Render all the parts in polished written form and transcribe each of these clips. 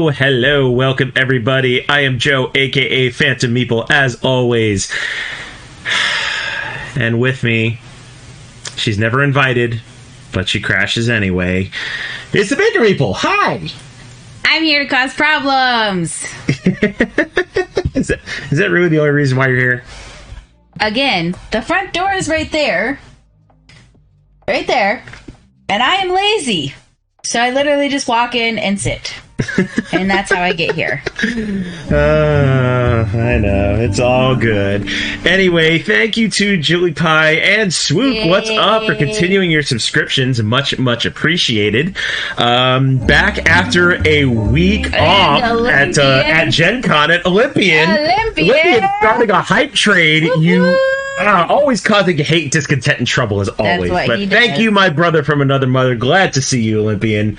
Hello. Welcome, everybody. I am Joe, a.k.a. Phantom Meeple, as always. And with me, she's never invited, but she crashes anyway. It's the Baker Meeple. Hi! I'm here to cause problems. Is that really the only reason why you're here? Again, the front door is right there. Right there. And I am lazy. So I literally just walk in and sit. And that's how I get here. I know. It's all good. Anyway, thank you to Julie Pie and Swoop. Yay. What's up for continuing your subscriptions? Much appreciated. Back after a week off at GenCon at Olympian starting a hype train. Woo-hoo. Always causing hate, discontent, and trouble as always. But thank you, my brother from another mother. Glad to see you, Olympian.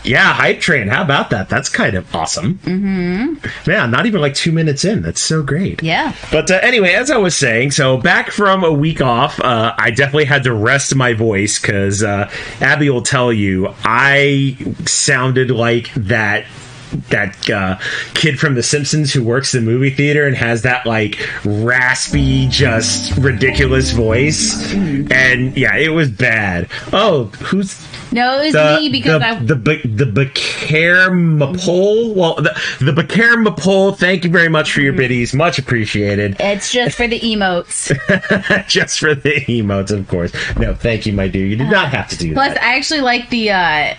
Yeah, hype train. How about that? That's kind of awesome. Mm-hmm. Man, not even like 2 minutes in. That's so great. Yeah. But anyway, as I was saying, so back from a week off, I definitely had to rest my voice because Abby will tell you I sounded like that kid from The Simpsons who works the movie theater and has that like raspy, just ridiculous voice. And yeah, it was bad. Oh, who's... No, it was me because the Baker Mapole. Well, the Baker Mapole. Thank you very much for your biddies. Much appreciated. It's just for the emotes. Just for the emotes, of course. No, thank you, my dude. You did not have to do that. Plus, I actually like the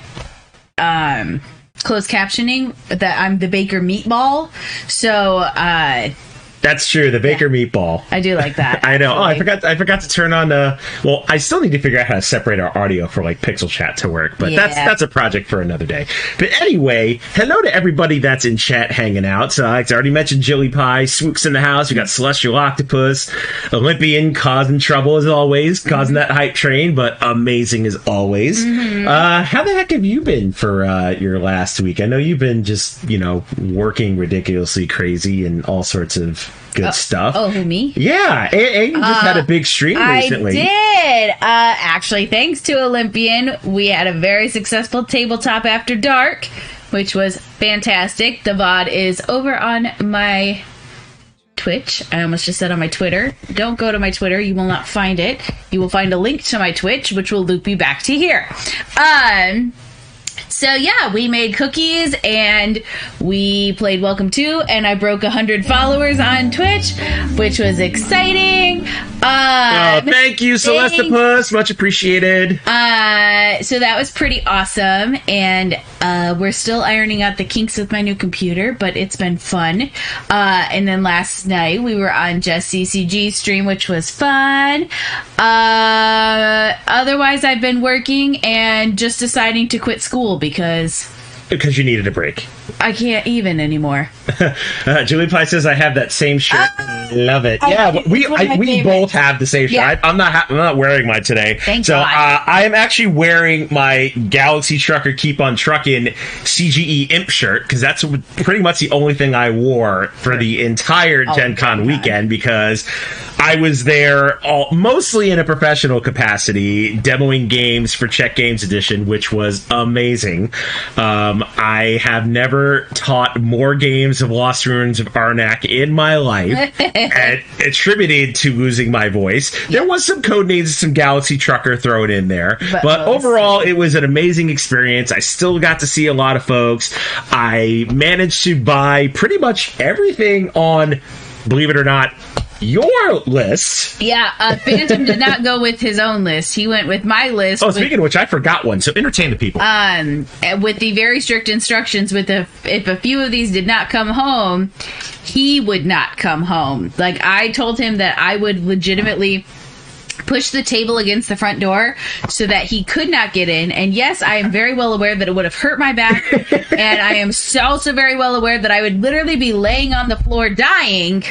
closed captioning that I'm the Baker Meatball. So that's true, the Baker Meatball. I do like that. I know. Oh, I forgot to turn on well, I still need to figure out how to separate our audio for like Pixel Chat to work, but that's a project for another day. But anyway, hello to everybody that's in chat hanging out. So I already mentioned Jilly Pie, Swook's in the house, we got Celestial Octopus, Olympian causing trouble as always, causing that hype train, but amazing as always. How the heck have you been for your last week? I know you've been just, working ridiculously crazy and all sorts of good stuff. Oh, who, me? Yeah, and you just had a big stream recently. I did. Actually, thanks to Olympian, we had a very successful tabletop after dark, which was fantastic. The VOD is over on my Twitch. I almost just said on my Twitter. Don't go to my Twitter. You will not find it. You will find a link to my Twitch, which will loop you back to here. So yeah, we made cookies and we played Welcome To, and I broke 100 followers on Twitch, which was exciting. Thank you, Celestipus. Much appreciated. So that was pretty awesome, and we're still ironing out the kinks with my new computer, but it's been fun. And then last night we were on Just CCG stream, which was fun. Otherwise, I've been working and just deciding to quit school because you needed a break. I can't even anymore. Julie Pie says I have that same shirt. Love it. We both have the same shirt. Yeah. I'm not wearing mine today. Thank God. I am actually wearing my Galaxy Trucker Keep on Truckin' CGE Imp shirt because that's pretty much the only thing I wore for the entire GenCon weekend because I was there mostly in a professional capacity, demoing games for Czech Games Edition, which was amazing. I have never never taught more games of Lost Ruins of Arnak in my life, and attributed to losing my voice. There was some Codenames, some Galaxy Trucker thrown in there, but overall, it was an amazing experience. I still got to see a lot of folks. I managed to buy pretty much everything on, believe it or not, your list. Yeah, Phantom did not go with his own list. He went with my list. Oh, speaking of which, I forgot one. So entertain the people. With the very strict instructions, if a few of these did not come home, he would not come home. Like, I told him that I would legitimately push the table against the front door so that he could not get in. And yes, I am very well aware that it would have hurt my back. And I am also very well aware that I would literally be laying on the floor dying,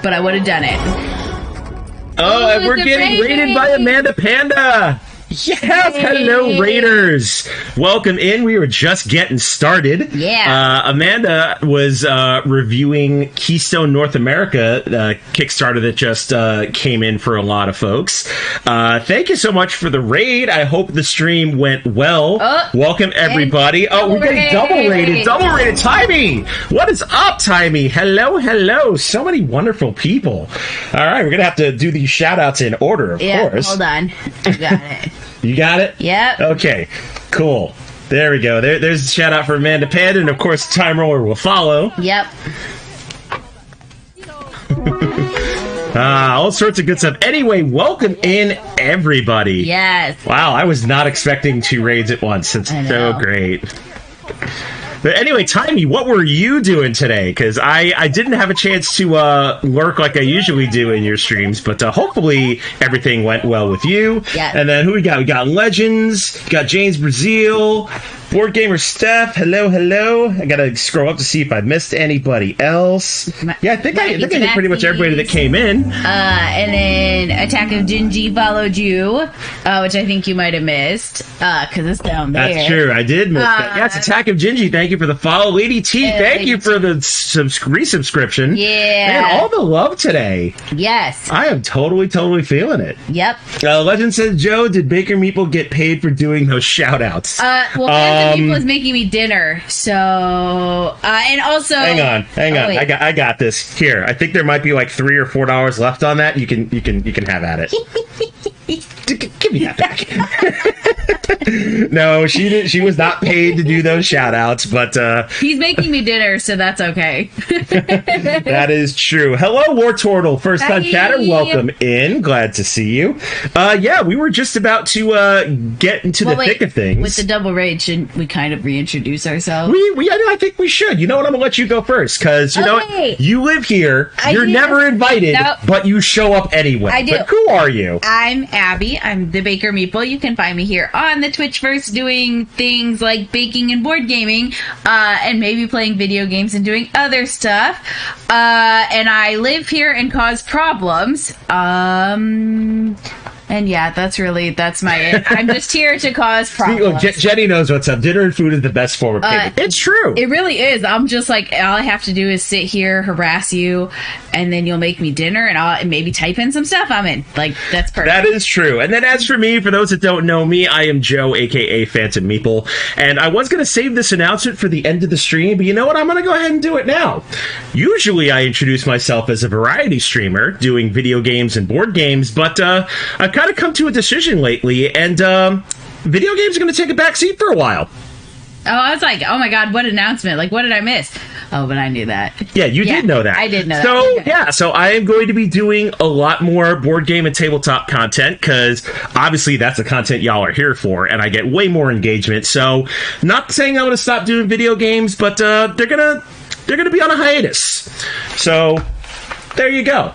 but I would have done it. Oh, and we're getting rated by Amanda Panda. Yes, hello Raiders. Welcome in. We were just getting started. Yeah. Amanda was reviewing Keystone North America, Kickstarter that just came in for a lot of folks. Thank you so much for the raid. I hope the stream went well. Welcome everybody. Oh, we're getting double rated. Double rated. Timey. What is up, Timey? Hello, hello. So many wonderful people. All right, we're going to have to do these shout outs in order, of course. Hold on. I got it. You got it? Yep. Okay, cool. There we go. There's a shout out for Amanda Panda, and of course, Time Roller will follow. Yep. All sorts of good stuff. Anyway, welcome in, everybody. Yes. Wow, I was not expecting 2 raids at once. It's so great. But anyway, Timey, what were you doing today? Because I didn't have a chance to lurk like I usually do in your streams, but hopefully everything went well with you. Yeah. And then who we got? We got Legends, got James Brazil, Board Gamer Steph. Hello, hello. I gotta scroll up to see if I missed anybody else. Yeah, I think I hit pretty much everybody that came in. And then Attack of Gingy followed you, which I think you might have missed, because it's down there. That's true. I did miss that. Yeah, it's Attack of Gingy. Thank you for the follow. Lady T, thank you for the resubscription. Yeah. Man, all the love today. Yes. I am totally feeling it. Yep. Legend says, Joe, did Baker Meeple get paid for doing those shout-outs? Well, Meeple is making me dinner, so... and also... Hang on. I got this. Here, I think there might be like $3 or $4 left on that. You can have at it. Give me that back. No, she was not paid to do those shout outs, but he's making me dinner, so that's okay. That is true. Hello, War Turtle, first time chatter. Welcome in. Glad to see you. Yeah, we were just about to get into the thick of things. With the double raid, shouldn't we kind of reintroduce ourselves? I think we should. You know what? I'm gonna let you go first, because you know what? You live here. You're never invited, but you show up anyway. I do. But who are you? I'm Abby. I'm the Baker Meeple. You can find me here on the Twitchverse doing things like baking and board gaming, and maybe playing video games and doing other stuff. And I live here and cause problems. And yeah, that's my it. I'm just here to cause problems. Look, Jenny knows what's up. Dinner and food is the best form of payment. It's true. It really is. I'm just like, all I have to do is sit here, harass you, and then you'll make me dinner, and I'll maybe type in some stuff. I'm in. Like, that's perfect. That is true. And then as for me, for those that don't know me, I am Joe, a.k.a. Phantom Meeple. And I was going to save this announcement for the end of the stream, but you know what? I'm going to go ahead and do it now. Usually I introduce myself as a variety streamer, doing video games and board games, but I've kind of come to a decision lately, and video games are going to take a back seat for a while. Oh, I was like, oh my god, what announcement? Like, what did I miss? Oh, but I knew that. Yeah, you did know that. I did know that. So I am going to be doing a lot more board game and tabletop content, because obviously that's the content y'all are here for, and I get way more engagement. So, not saying I'm going to stop doing video games, but they're gonna be on a hiatus. So, there you go.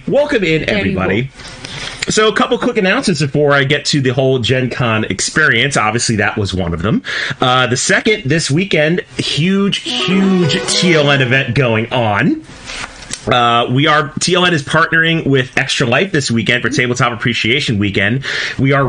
Welcome in, everybody. So a couple quick announcements before I get to the whole GenCon experience. Obviously, that was one of them. The second, this weekend, huge TLN event going on. TLN is partnering with Extra Life this weekend for Tabletop Appreciation Weekend. We are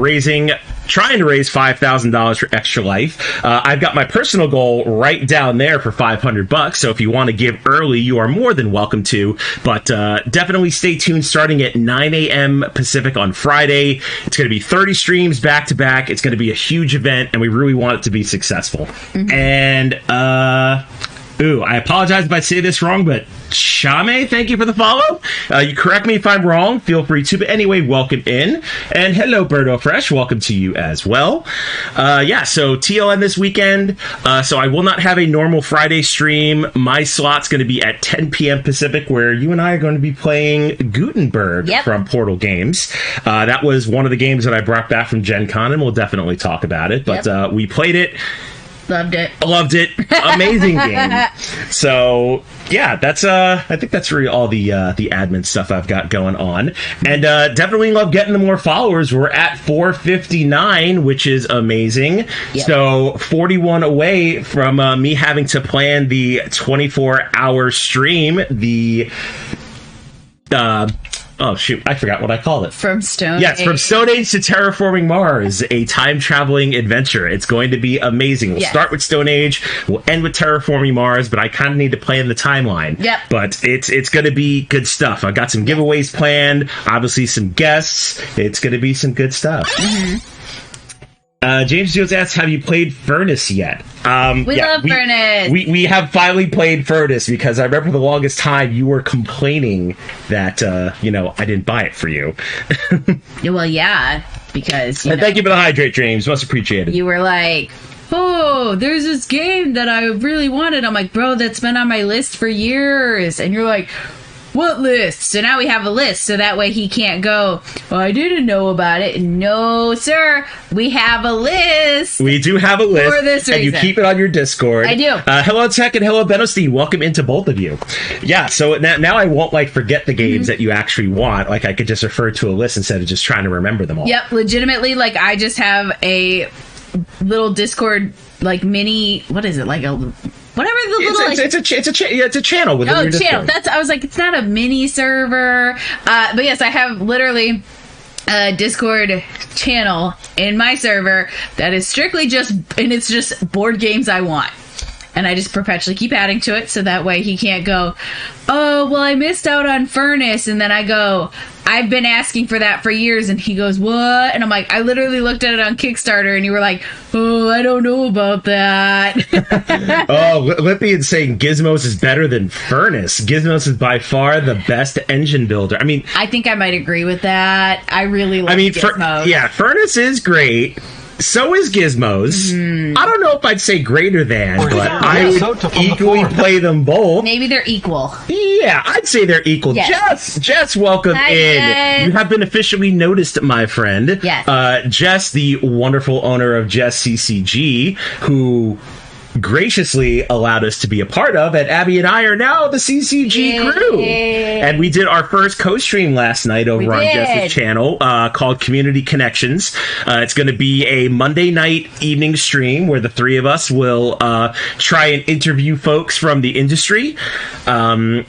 trying to raise $5,000 for Extra Life. I've got my personal goal right down there for $500. So if you want to give early, you are more than welcome to. But definitely stay tuned starting at 9 a.m. Pacific on Friday. It's going to be 30 streams back to back. It's going to be a huge event, and we really want it to be successful. Mm-hmm. And, I apologize if I say this wrong, but Shame, thank you for the follow. You correct me if I'm wrong. Feel free to. But anyway, welcome in. And hello, Birdo Fresh. Welcome to you as well. So TLN this weekend. So I will not have a normal Friday stream. My slot's going to be at 10 p.m. Pacific, where you and I are going to be playing Gutenberg from Portal Games. That was one of the games that I brought back from GenCon, and we'll definitely talk about it. But we played it. Loved it. Amazing game. So yeah, that's I think that's really all the admin stuff I've got going on. And definitely love getting the more followers. We're at 459, which is amazing. Yep. So 41 away from me having to plan the 24-hour stream. Oh, shoot. I forgot what I called it. From Stone Age. From Stone Age to Terraforming Mars, a time-traveling adventure. It's going to be amazing. We'll start with Stone Age, we'll end with Terraforming Mars, but I kind of need to plan the timeline. Yep. But it's going to be good stuff. I've got some giveaways planned, obviously some guests. It's going to be some good stuff. Mm-hmm. James Jones asks, have you played Furnace yet? We love Furnace. We have finally played Furnace, because I remember for the longest time you were complaining that, I didn't buy it for you. Well, yeah, because, and thank you for the hydrate, James. Much appreciated. You were like, oh, there's this game that I really wanted. I'm like, bro, that's been on my list for years. And you're like, what list? So now we have a list, so that way he can't go, well, I didn't know about it. No, sir. We have a list. We do have a list. For this reason. And you keep it on your Discord. I do. Hello, Tech, and hello, Benostein. Welcome into both of you. Yeah, so now I won't, forget the games that you actually want. I could just refer to a list instead of just trying to remember them all. Yep, legitimately, I just have a little Discord, mini, what is it, whatever the little it's a channel within your Discord. I was like, it's not a mini server, but yes, I have literally a Discord channel in my server that is strictly it's just board games I want. And I just perpetually keep adding to it, so that way he can't go, oh, well, I missed out on Furnace. And then I go, I've been asking for that for years. And he goes, what? And I'm like, I literally looked at it on Kickstarter, and you were like, oh, I don't know about that. Oh, Lippy's saying Gizmos is better than Furnace. Gizmos is by far the best engine builder. I mean, I think I might agree with that. I really like Gizmos. Furnace is great. So is Gizmos. I don't know if I'd say greater than, but I would equally play them both. Maybe they're equal. Yeah, I'd say they're equal. Yes. Jess, welcome in. Jess. You have been officially noticed, my friend. Yes. Jess, the wonderful owner of Jess CCG, who graciously allowed us to be a part of, and Abby and I are now the CCG crew. And we did our first co-stream last night over on Jess's channel called Community Connections. It's going to be a Monday night evening stream where the three of us will try and interview folks from the industry. And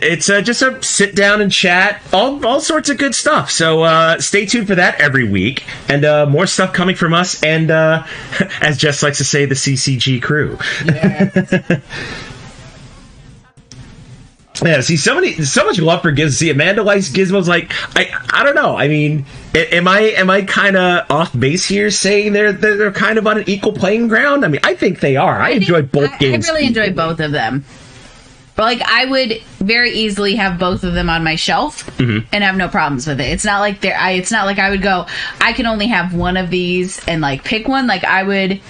it's just a sit down and chat, all sorts of good stuff. So stay tuned for that every week, and more stuff coming from us, and as Jess likes to say, the CCG crew. Yeah. Yeah, see, so much love for Gizmos. See, Amanda likes Gizmos. I don't know. I mean, am I kind of off base here saying they're kind of on an equal playing ground? I mean, I think they are. I enjoy both games. I really enjoy both of them. But I would very easily have both of them on my shelf and have no problems with it. It's not like it's not like I would go, I can only have one of these and pick one. I would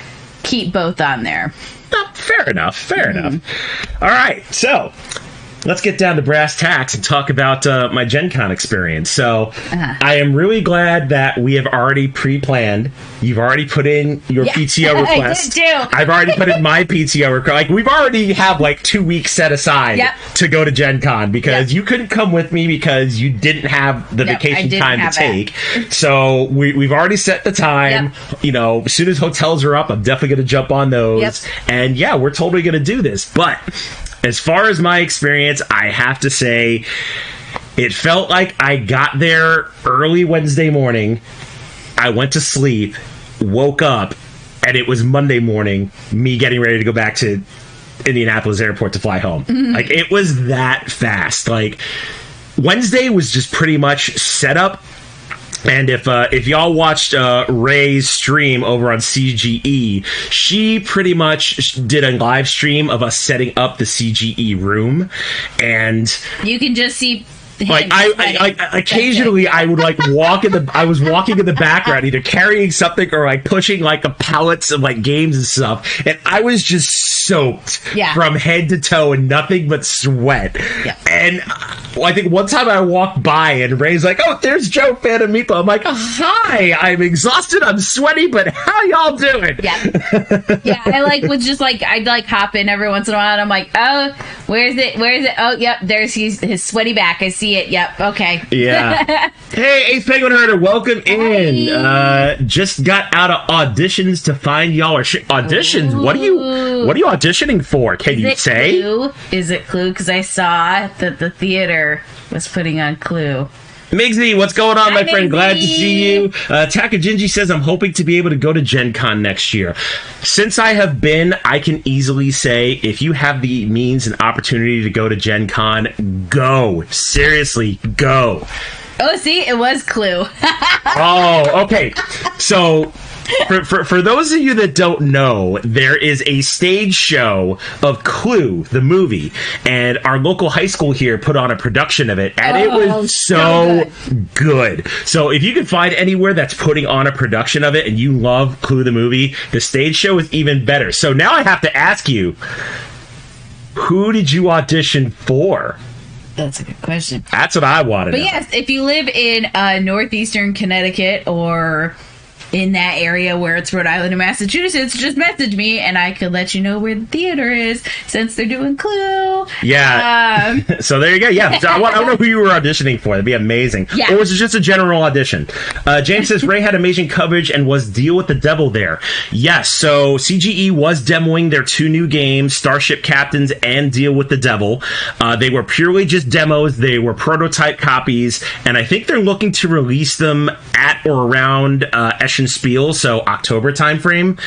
keep both on there. Fair enough. All right, so let's get down to brass tacks and talk about my GenCon experience. So I am really glad that we have already pre-planned. You've already put in your PTO request. I did too. I've already put in my PTO request. We've already have 2 weeks set aside to go to GenCon, because you couldn't come with me because you didn't have the vacation time to take. So we've already set the time. As soon as hotels are up, I'm definitely going to jump on those. And we're totally going to do this. But as far as my experience, I have to say it felt like I got there early Wednesday morning. I went to sleep, woke up, and it was Monday morning, me getting ready to go back to Indianapolis Airport to fly home. Like, it was that fast. Like, Wednesday was just pretty much set up. And if y'all watched Ray's stream over on CGE, she pretty much did a live stream of us setting up the CGE room, and you can just see. Like I occasionally I would like walk in the I was walking in the background either carrying something or like pushing like a pallets of like games and stuff, and I was just soaked from head to toe and nothing but sweat. And I think one time I walked by and Ray's like, "Oh, there's Joe, fan of Meatball." I'm like, "Hi, I'm exhausted, I'm sweaty, but how y'all doing?" I like would just like I'd like hop in every once in a while and I'm like, "Oh, where's it? Oh, yep, there's his sweaty back. I see it. Yep, okay." Yeah. Hey, Ace Penguin Herder, welcome in. Just got out of auditions to find y'all auditions. Ooh. What are you auditioning for? Can you say? Clue? Is it Clue? Because I saw that the theater was putting on Clue. Migsy, what's going on, my friend? Glad to see you. Takajinji says, I'm hoping to be able to go to GenCon next year. Since I have been, I can easily say, if you have the means and opportunity to go to GenCon, go. Seriously, go. Oh, see, it was Clue. Oh, okay. So, for those of you that don't know, there is a stage show of Clue, the movie, and our local high school here put on a production of it, and it was so good. So if you can find anywhere that's putting on a production of it and you love Clue, the movie, the stage show is even better. So now I have to ask you, who did you audition for? That's a good question. That's what I wanted to know. But yes, if you live in northeastern Connecticut or in that area where it's Rhode Island and Massachusetts, just message me and I could let you know where the theater is since they're doing Clue. Yeah. So there you go. Yeah. So I want to know who you were auditioning for. That'd be amazing. Yeah. Or was it just a general audition? James says, Ray had amazing coverage and was Deal with the Devil there. Yes. So CGE was demoing their two new games, Starship Captains and Deal with the Devil. They were purely just demos. They were prototype copies. And I think they're looking to release them at or around Spiel, so October timeframe.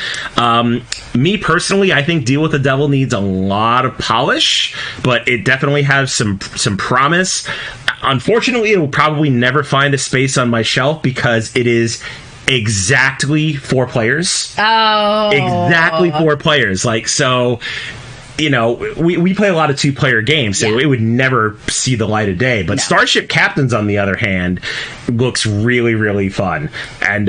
Me personally, I think Deal with the Devil needs a lot of polish, but it definitely has some promise. Unfortunately, it will probably never find a space on my shelf because it is exactly 4 players. Oh, exactly 4 players. Like, so, you know, we play a lot of 2-player games, so it would never see the light of day. But Starship Captains, on the other hand, looks really, really fun. And,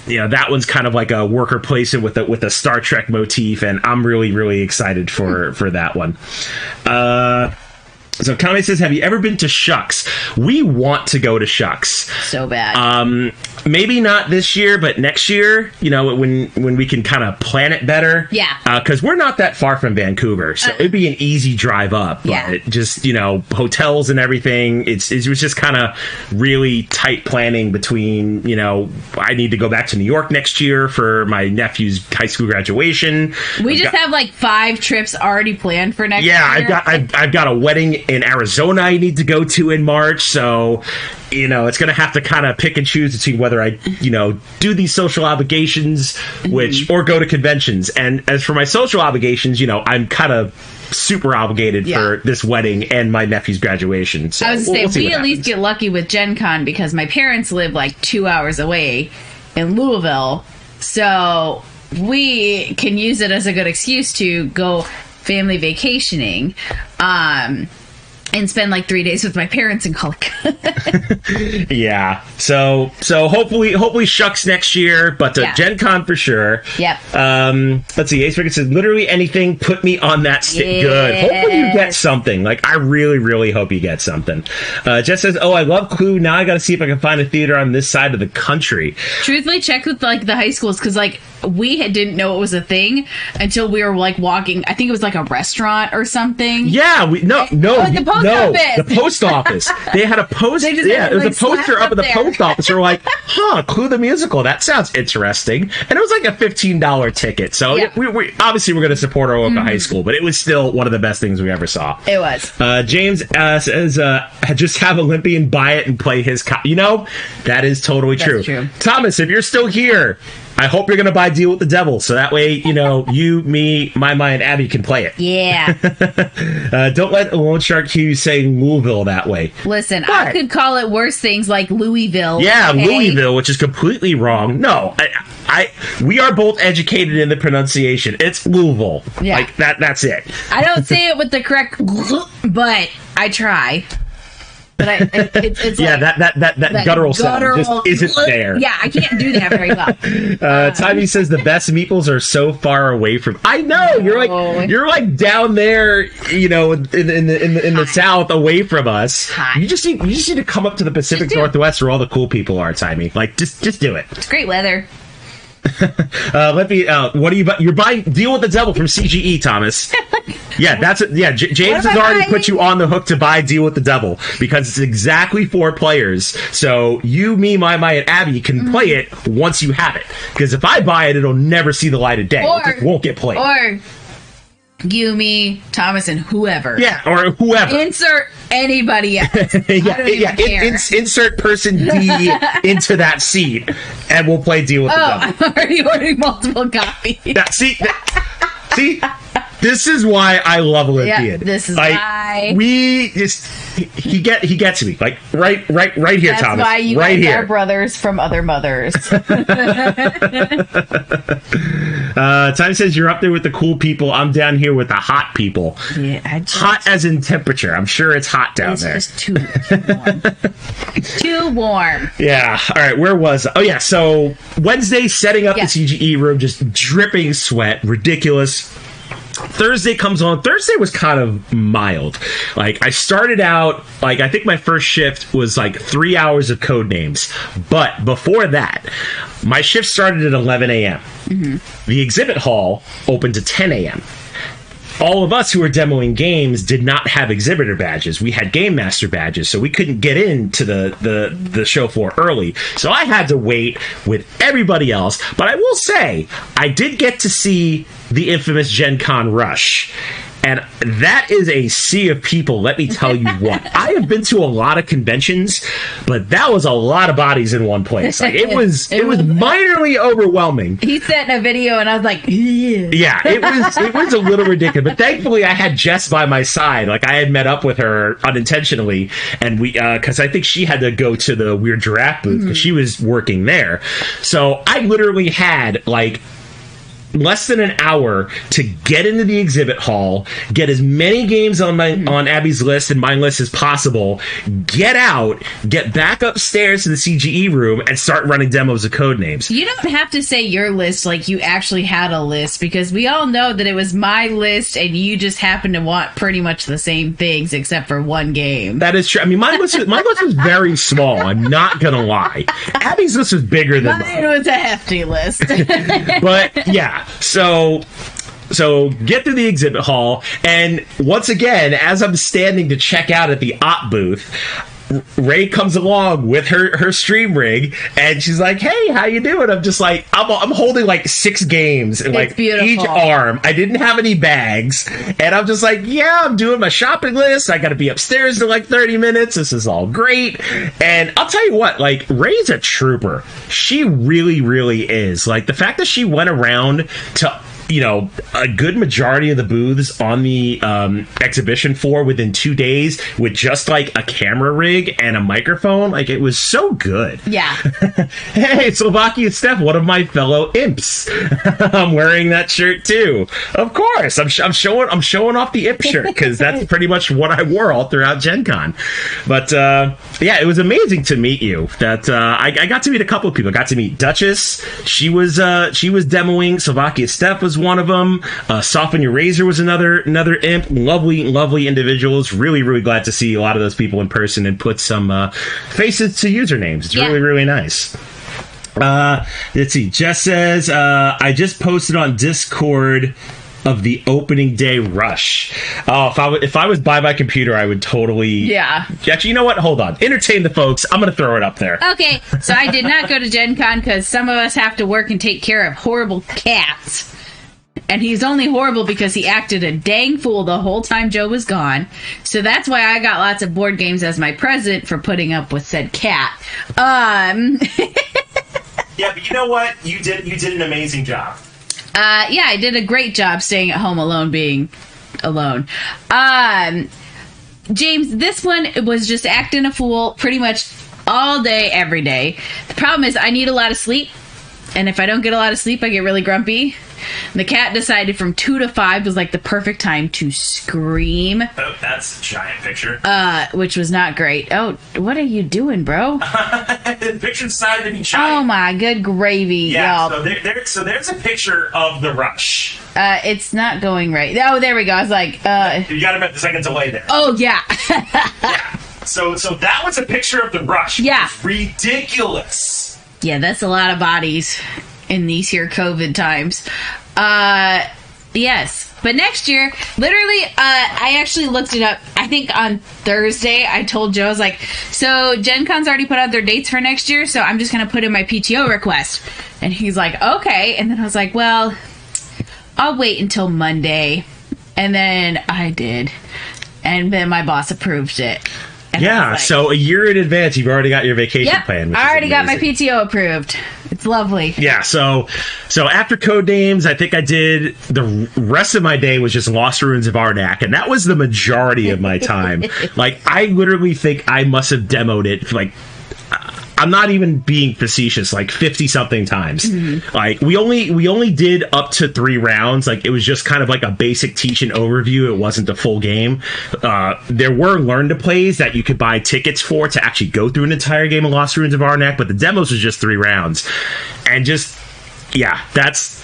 you know, that one's kind of like a worker placement with a Star Trek motif, and I'm really, really excited for that one. So Kame says, have you ever been to Shucks? We want to go to Shucks. So bad. Maybe not this year, but next year, you know, when we can kind of plan it better. Yeah. Because we're not that far from Vancouver, so it'd be an easy drive up. But just, you know, hotels and everything, it was just kind of really tight planning between, you know, I need to go back to New York next year for my nephew's high school graduation. We have like 5 trips already planned for next year. Yeah, I've got a wedding in Arizona I need to go to in March, so, you know, it's going to have to kind of pick and choose between whether I, you know, do these social obligations, or go to conventions. And as for my social obligations, you know, I'm kind of super obligated for this wedding and my nephew's graduation. So I was going to say, we at least get lucky with GenCon because my parents live like 2 hours away in Louisville, so we can use it as a good excuse to go family vacationing. And spend like 3 days with my parents in Colic. Yeah. So hopefully Shucks next year, but GenCon for sure. Yep. Let's see. Ace Rickett says, literally anything, put me on that stick. Good. Hopefully you get something. Like, I really, really hope you get something. Jess says, oh, I love Clue. Now I got to see if I can find a theater on this side of the country. Truthfully, check with like the high schools, because like we didn't know it was a thing until we were like walking. I think it was like a restaurant or something. Yeah. The No, the post office. They had a post. Yeah, there was a poster up at the post office. We're like, Clue the Musical. That sounds interesting. And it was like a $15 ticket. So we obviously we're going to support our local high school, but it was still one of the best things we ever saw. It was. James says, just have Olympian buy it and play his. That is totally true. Thomas, if you're still here, I hope you're going to buy Deal with the Devil, so that way, you, me, my and Abby can play it. Yeah. Don't let Lone Shark Hugh say Louisville that way. Listen, I could call it worse things like Louisville. Yeah, okay? Louisville, which is completely wrong. No, we are both educated in the pronunciation. It's Louisville. Yeah. Like, that's it. I don't say it with the correct, but I try. But it's yeah, like that guttural sound just isn't there. Yeah, I can't do that very well. Tommy says the best meeples are so far away from. I know you're like down there, in the south, away from us. You just need to come up to the Pacific Northwest where all the cool people are, Tommy. Like just do it. It's great weather. What are you? You're buying Deal with the Devil from CGE, Thomas. Yeah, that's it. Yeah, James has already put you on the hook to buy Deal with the Devil because it's exactly 4 players. So you, me, my, and Abby can play it once you have it. Because if I buy it, it'll never see the light of day. It just won't get played. Or you, me, Thomas, and whoever. Yeah, or whoever. Insert anybody else. Insert person D into that seat, and we'll play Deal with the Devil. I'm already ordering multiple copies. See, this is why I love Olympian. Yeah, this is why he gets me like right here, That's Thomas. That's why you right here. Are brothers from other mothers. Time says you're up there with the cool people. I'm down here with the hot people. Yeah, hot as in temperature. I'm sure it's hot down there. It's just too warm. Too warm. Yeah. All right. Where was I? Oh yeah. So Wednesday, setting up the CGE room, just dripping sweat, ridiculous. Thursday comes on. Thursday was kind of mild. Like, I started out, I think my first shift was 3 hours of code names. But before that, my shift started at 11 a.m. Mm-hmm. The exhibit hall opened at 10 a.m. All of us who were demoing games did not have exhibitor badges. We had game master badges, so we couldn't get into the show floor early. So I had to wait with everybody else. But I will say, I did get to see the infamous GenCon rush. And that is a sea of people, let me tell you what. I have been to a lot of conventions, but that was a lot of bodies in one place. It was minorly overwhelming. He sent a video and I was like, yeah, it was a little ridiculous. But thankfully I had Jess by my side. I had met up with her unintentionally, and we because I think she had to go to the Weird Giraffe booth because she was working there. So I literally had less than an hour to get into the exhibit hall, get as many games on Abby's list and my list as possible, get out, get back upstairs to the CGE room, and start running demos of code names. You don't have to say your list like you actually had a list, because we all know that it was my list and you just happened to want pretty much the same things except for one game. That is true. I mean, my list was very small. I'm not gonna lie. Abby's list was bigger than mine. Mine was a hefty list. But yeah. So get through the exhibit hall, and once again, as I'm standing to check out at the op booth, Ray comes along with her stream rig, and she's like, "Hey, how you doing?" I'm just like, I'm holding 6 games in each arm. I didn't have any bags, and I'm just like, "Yeah, I'm doing my shopping list. I got to be upstairs in 30 minutes. This is all great." And I'll tell you what, Ray's a trooper. She really, really is. The fact that she went around to a good majority of the booths on the exhibition floor within 2 days with just a camera rig and a microphone. It was so good. Yeah. Hey, Slovakia Steph, one of my fellow imps. I'm wearing that shirt too. Of course, I'm showing off the imp shirt because that's pretty much what I wore all throughout GenCon. But yeah, it was amazing to meet you. That I got to meet a couple of people. I got to meet Duchess. She was demoing. Slovakia Steph was one of them. Soften Your Razor was another imp. Lovely individuals. Really, really glad to see a lot of those people in person and put some faces to usernames. It's really, really nice. Let's see. Jess says, I just posted on Discord of the opening day rush. Oh, if I was by my computer, I would totally... Yeah. Actually, you know what? Hold on. Entertain the folks. I'm going to throw it up there. Okay, so I did not go to Gen Con because some of us have to work and take care of horrible cats. And he's only horrible because he acted a dang fool the whole time Joe was gone. So that's why I got lots of board games as my present for putting up with said cat. Yeah, but you know what? You did an amazing job. Yeah, I did a great job staying at home alone, being alone. James, this one was just acting a fool pretty much all day, every day. The problem is I need a lot of sleep. And if I don't get a lot of sleep, I get really grumpy. The cat decided from 2 to 5 was like the perfect time to scream. Oh, that's a giant picture. Which was not great. Oh, what are you doing, bro? The picture decided to be giant. Oh my good gravy, yeah, y'all. So there's a picture of the rush. It's not going right. Oh, there we go. I was like, You got about the second delay there. Oh, yeah. Yeah. So that was a picture of the rush. Yeah. Ridiculous. Yeah, that's a lot of bodies in these here COVID times. Yes. But next year, literally, I actually looked it up. I think on Thursday, I told Joe, I was like, so Gen Con's already put out their dates for next year, so I'm just going to put in my PTO request. And he's like, okay. And then I was like, well, I'll wait until Monday. And then I did. And then my boss approved it. And yeah, like, so a year in advance, you've already got your vacation plan. I already got my PTO approved. It's lovely. Yeah, so after Code Names, I think I did the rest of my day was just Lost Ruins of Arnak, and that was the majority of my time. Like, I literally think I must have demoed it, like, I'm not even being facetious, like 50 something times. Mm-hmm. Like we only did up to 3 rounds. Like it was just kind of like a basic teach and overview. It wasn't the full game. There were learn to plays that you could buy tickets for to actually go through an entire game of Lost Ruins of Arnak, but the demos was just 3 rounds. And just, yeah, that's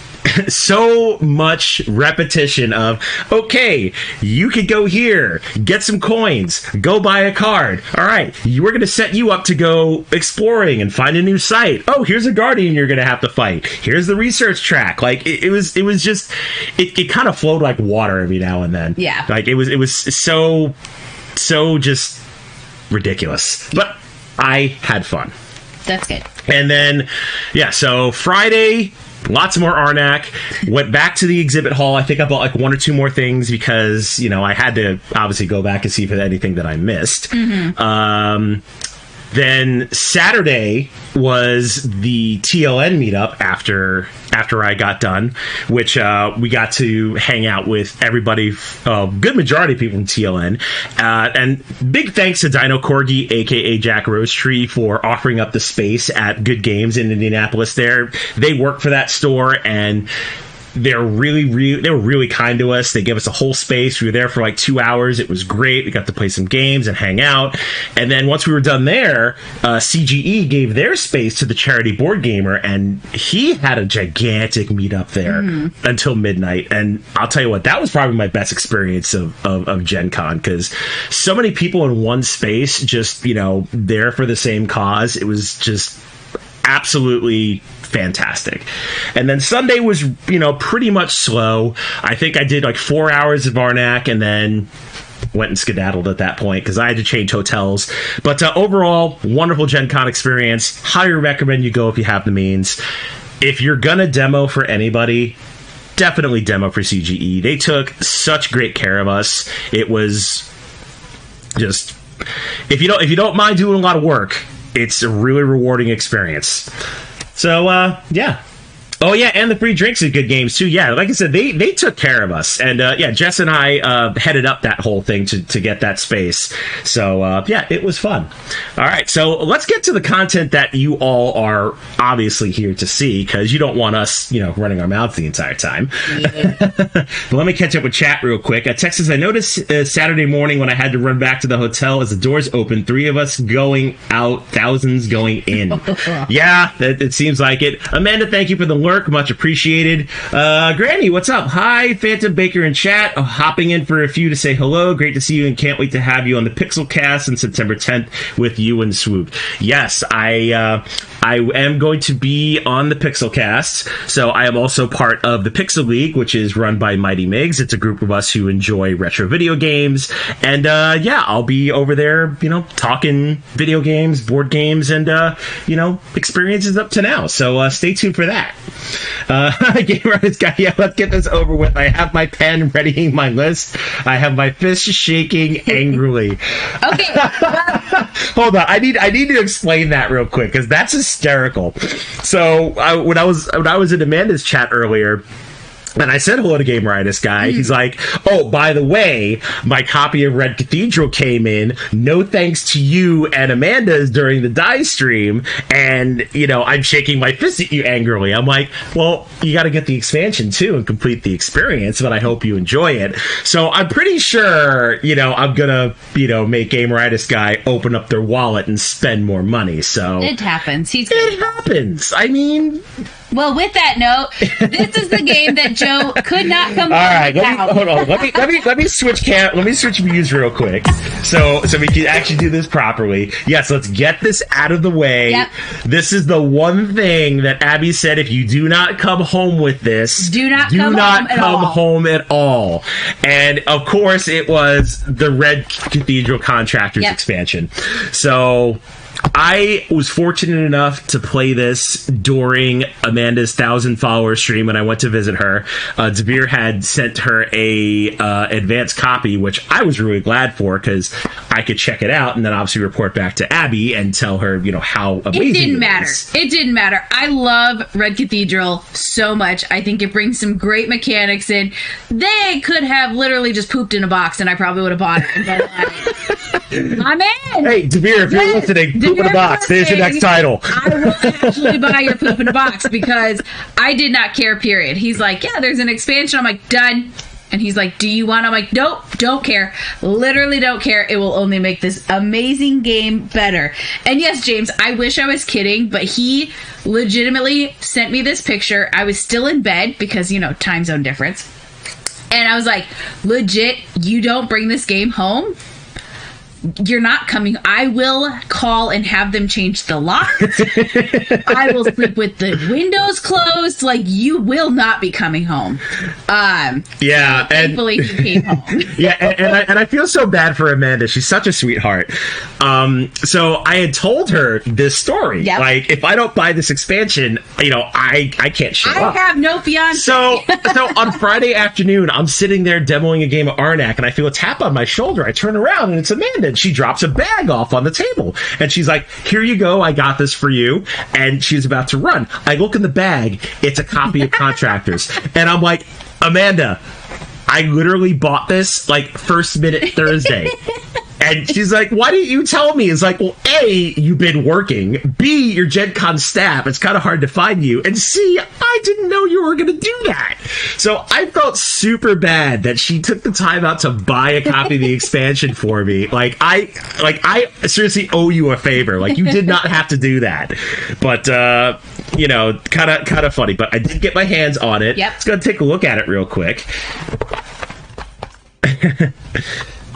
so much repetition of, okay, you could go here, get some coins, go buy a card. All right, we're going to set you up to go exploring and find a new site. Oh, here's a guardian you're going to have to fight. Here's the research track. Like it was just, it kind of flowed like water every now and then. Yeah. Like it was so just ridiculous. But I had fun. That's good. And then, yeah, so Friday, lots more Arnak. Went back to the exhibit hall. I think I bought like 1 or 2 more things because, you know, I had to obviously go back and see if there's anything that I missed. Mm-hmm. Then Saturday was the TLN meetup after I got done, which we got to hang out with everybody, good majority of people from TLN. And big thanks to Dino Corgi, a.k.a. Jack Rosetree, for offering up the space at Good Games in Indianapolis there. They work for that store, and they were really kind to us. They gave us a whole space. We were there for like 2 hours. It was great. We got to play some games and hang out. And then once we were done there, CGE gave their space to the charity board gamer, and he had a gigantic meetup there until midnight. And I'll tell you what, that was probably my best experience of Gen Con, because so many people in one space, just, you know, there for the same cause. It was just absolutely fantastic. And then Sunday was, you know, pretty much slow. I think I did like 4 hours of Arnak and then went and skedaddled at that point because I had to change hotels. But overall, wonderful Gen Con experience. Highly recommend you go if you have the means. If you're gonna demo for anybody, definitely demo for CGE. They took such great care of us. It was just, if you don't mind doing a lot of work, it's a really rewarding experience. So, yeah. Oh, yeah, and the free drinks at Good Games, too. Yeah, like I said, they took care of us. And, yeah, Jess and I headed up that whole thing to get that space. So, yeah, it was fun. All right, so let's get to the content that you all are obviously here to see, because you don't want us, you know, running our mouths the entire time. Yeah. But let me catch up with chat real quick. Texas, I noticed Saturday morning when I had to run back to the hotel as the doors opened, 3 of us going out, thousands going in. Yeah, it seems like it. Amanda, thank you for the lurk. Much appreciated. Granny, what's up? Hi, Phantom Baker in chat. Hopping in for a few to say hello. Great to see you and can't wait to have you on the Pixel Cast on September 10th with you and Swoop. Yes, I I am going to be on the Pixelcast. So I am also part of the Pixel League, which is run by Mighty Migs. It's a group of us who enjoy retro video games. And I'll be over there, talking video games, board games, and experiences up to now. So stay tuned for that. Gamer Artist Guy, let's get this over with. I have my pen readying my list. I have my fist shaking angrily. Okay. Hold on. I need to explain that real quick because that's hysterical. So when I was in Amanda's chat earlier, and I said hello to Gamer Artist Guy. He's like, oh, by the way, my copy of Red Cathedral came in. No thanks to you and Amanda's during the die stream. And, I'm shaking my fist at you angrily. I'm like, well, you got to get the expansion too and complete the experience, but I hope you enjoy it. So I'm pretty sure, I'm going to, make Gamer Artist Guy open up their wallet and spend more money. So it happens. It happens. I mean... Well, with that note, this is the game that Joe could not come. All right, hold on. Let me switch Let me switch views real quick, so we can actually do this properly. Yes, let's get this out of the way. Yep. This is the one thing that Abby said: if you do not come home with this, do not come home at all. And of course, it was the Red Cathedral Contractors expansion. So. I was fortunate enough to play this during Amanda's 1,000 follower stream when I went to visit her. Devere had sent her a advanced copy, which I was really glad for because I could check it out and then obviously report back to Abby and tell her, how amazing it didn't matter. It didn't matter. I love Red Cathedral so much. I think it brings some great mechanics in. They could have literally just pooped in a box and I probably would have bought it. I'm in. Hey, Devere, if you're listening, poop in a box. There's your next title. I will actually buy your poop in a box because I did not care, period. He's like, yeah, there's an expansion. I'm like, done. And he's like, do you want? I'm like, nope, don't care. Literally don't care. It will only make this amazing game better. And yes, James, I wish I was kidding, but he legitimately sent me this picture. I was still in bed because, time zone difference. And I was like, legit, you don't bring this game home? You're not coming. I will call and have them change the lock. I will sleep with the windows closed. Like, you will not be coming home. Yeah. Thankfully, you came home. Yeah, and I feel so bad for Amanda. She's such a sweetheart. So I had told her this story. Yep. Like, if I don't buy this expansion, I can't show up. I have no fiance. So on Friday afternoon, I'm sitting there demoing a game of Arnak, and I feel a tap on my shoulder. I turn around, and it's Amanda. She drops a bag off on the table and she's like, here you go, I got this for you. And she's about to run. I look in the bag, it's a copy of Contractors. And I'm like, Amanda, I literally bought this like first minute Thursday. And she's like, why didn't you tell me? It's like, well, A, you've been working. B, you're GenCon staff. It's kind of hard to find you. And C, I didn't know you were going to do that. So I felt super bad that she took the time out to buy a copy of the expansion for me. Like I seriously owe you a favor. Like, you did not have to do that. But, kind of funny. But I did get my hands on it. Yep. Let's go take a look at it real quick.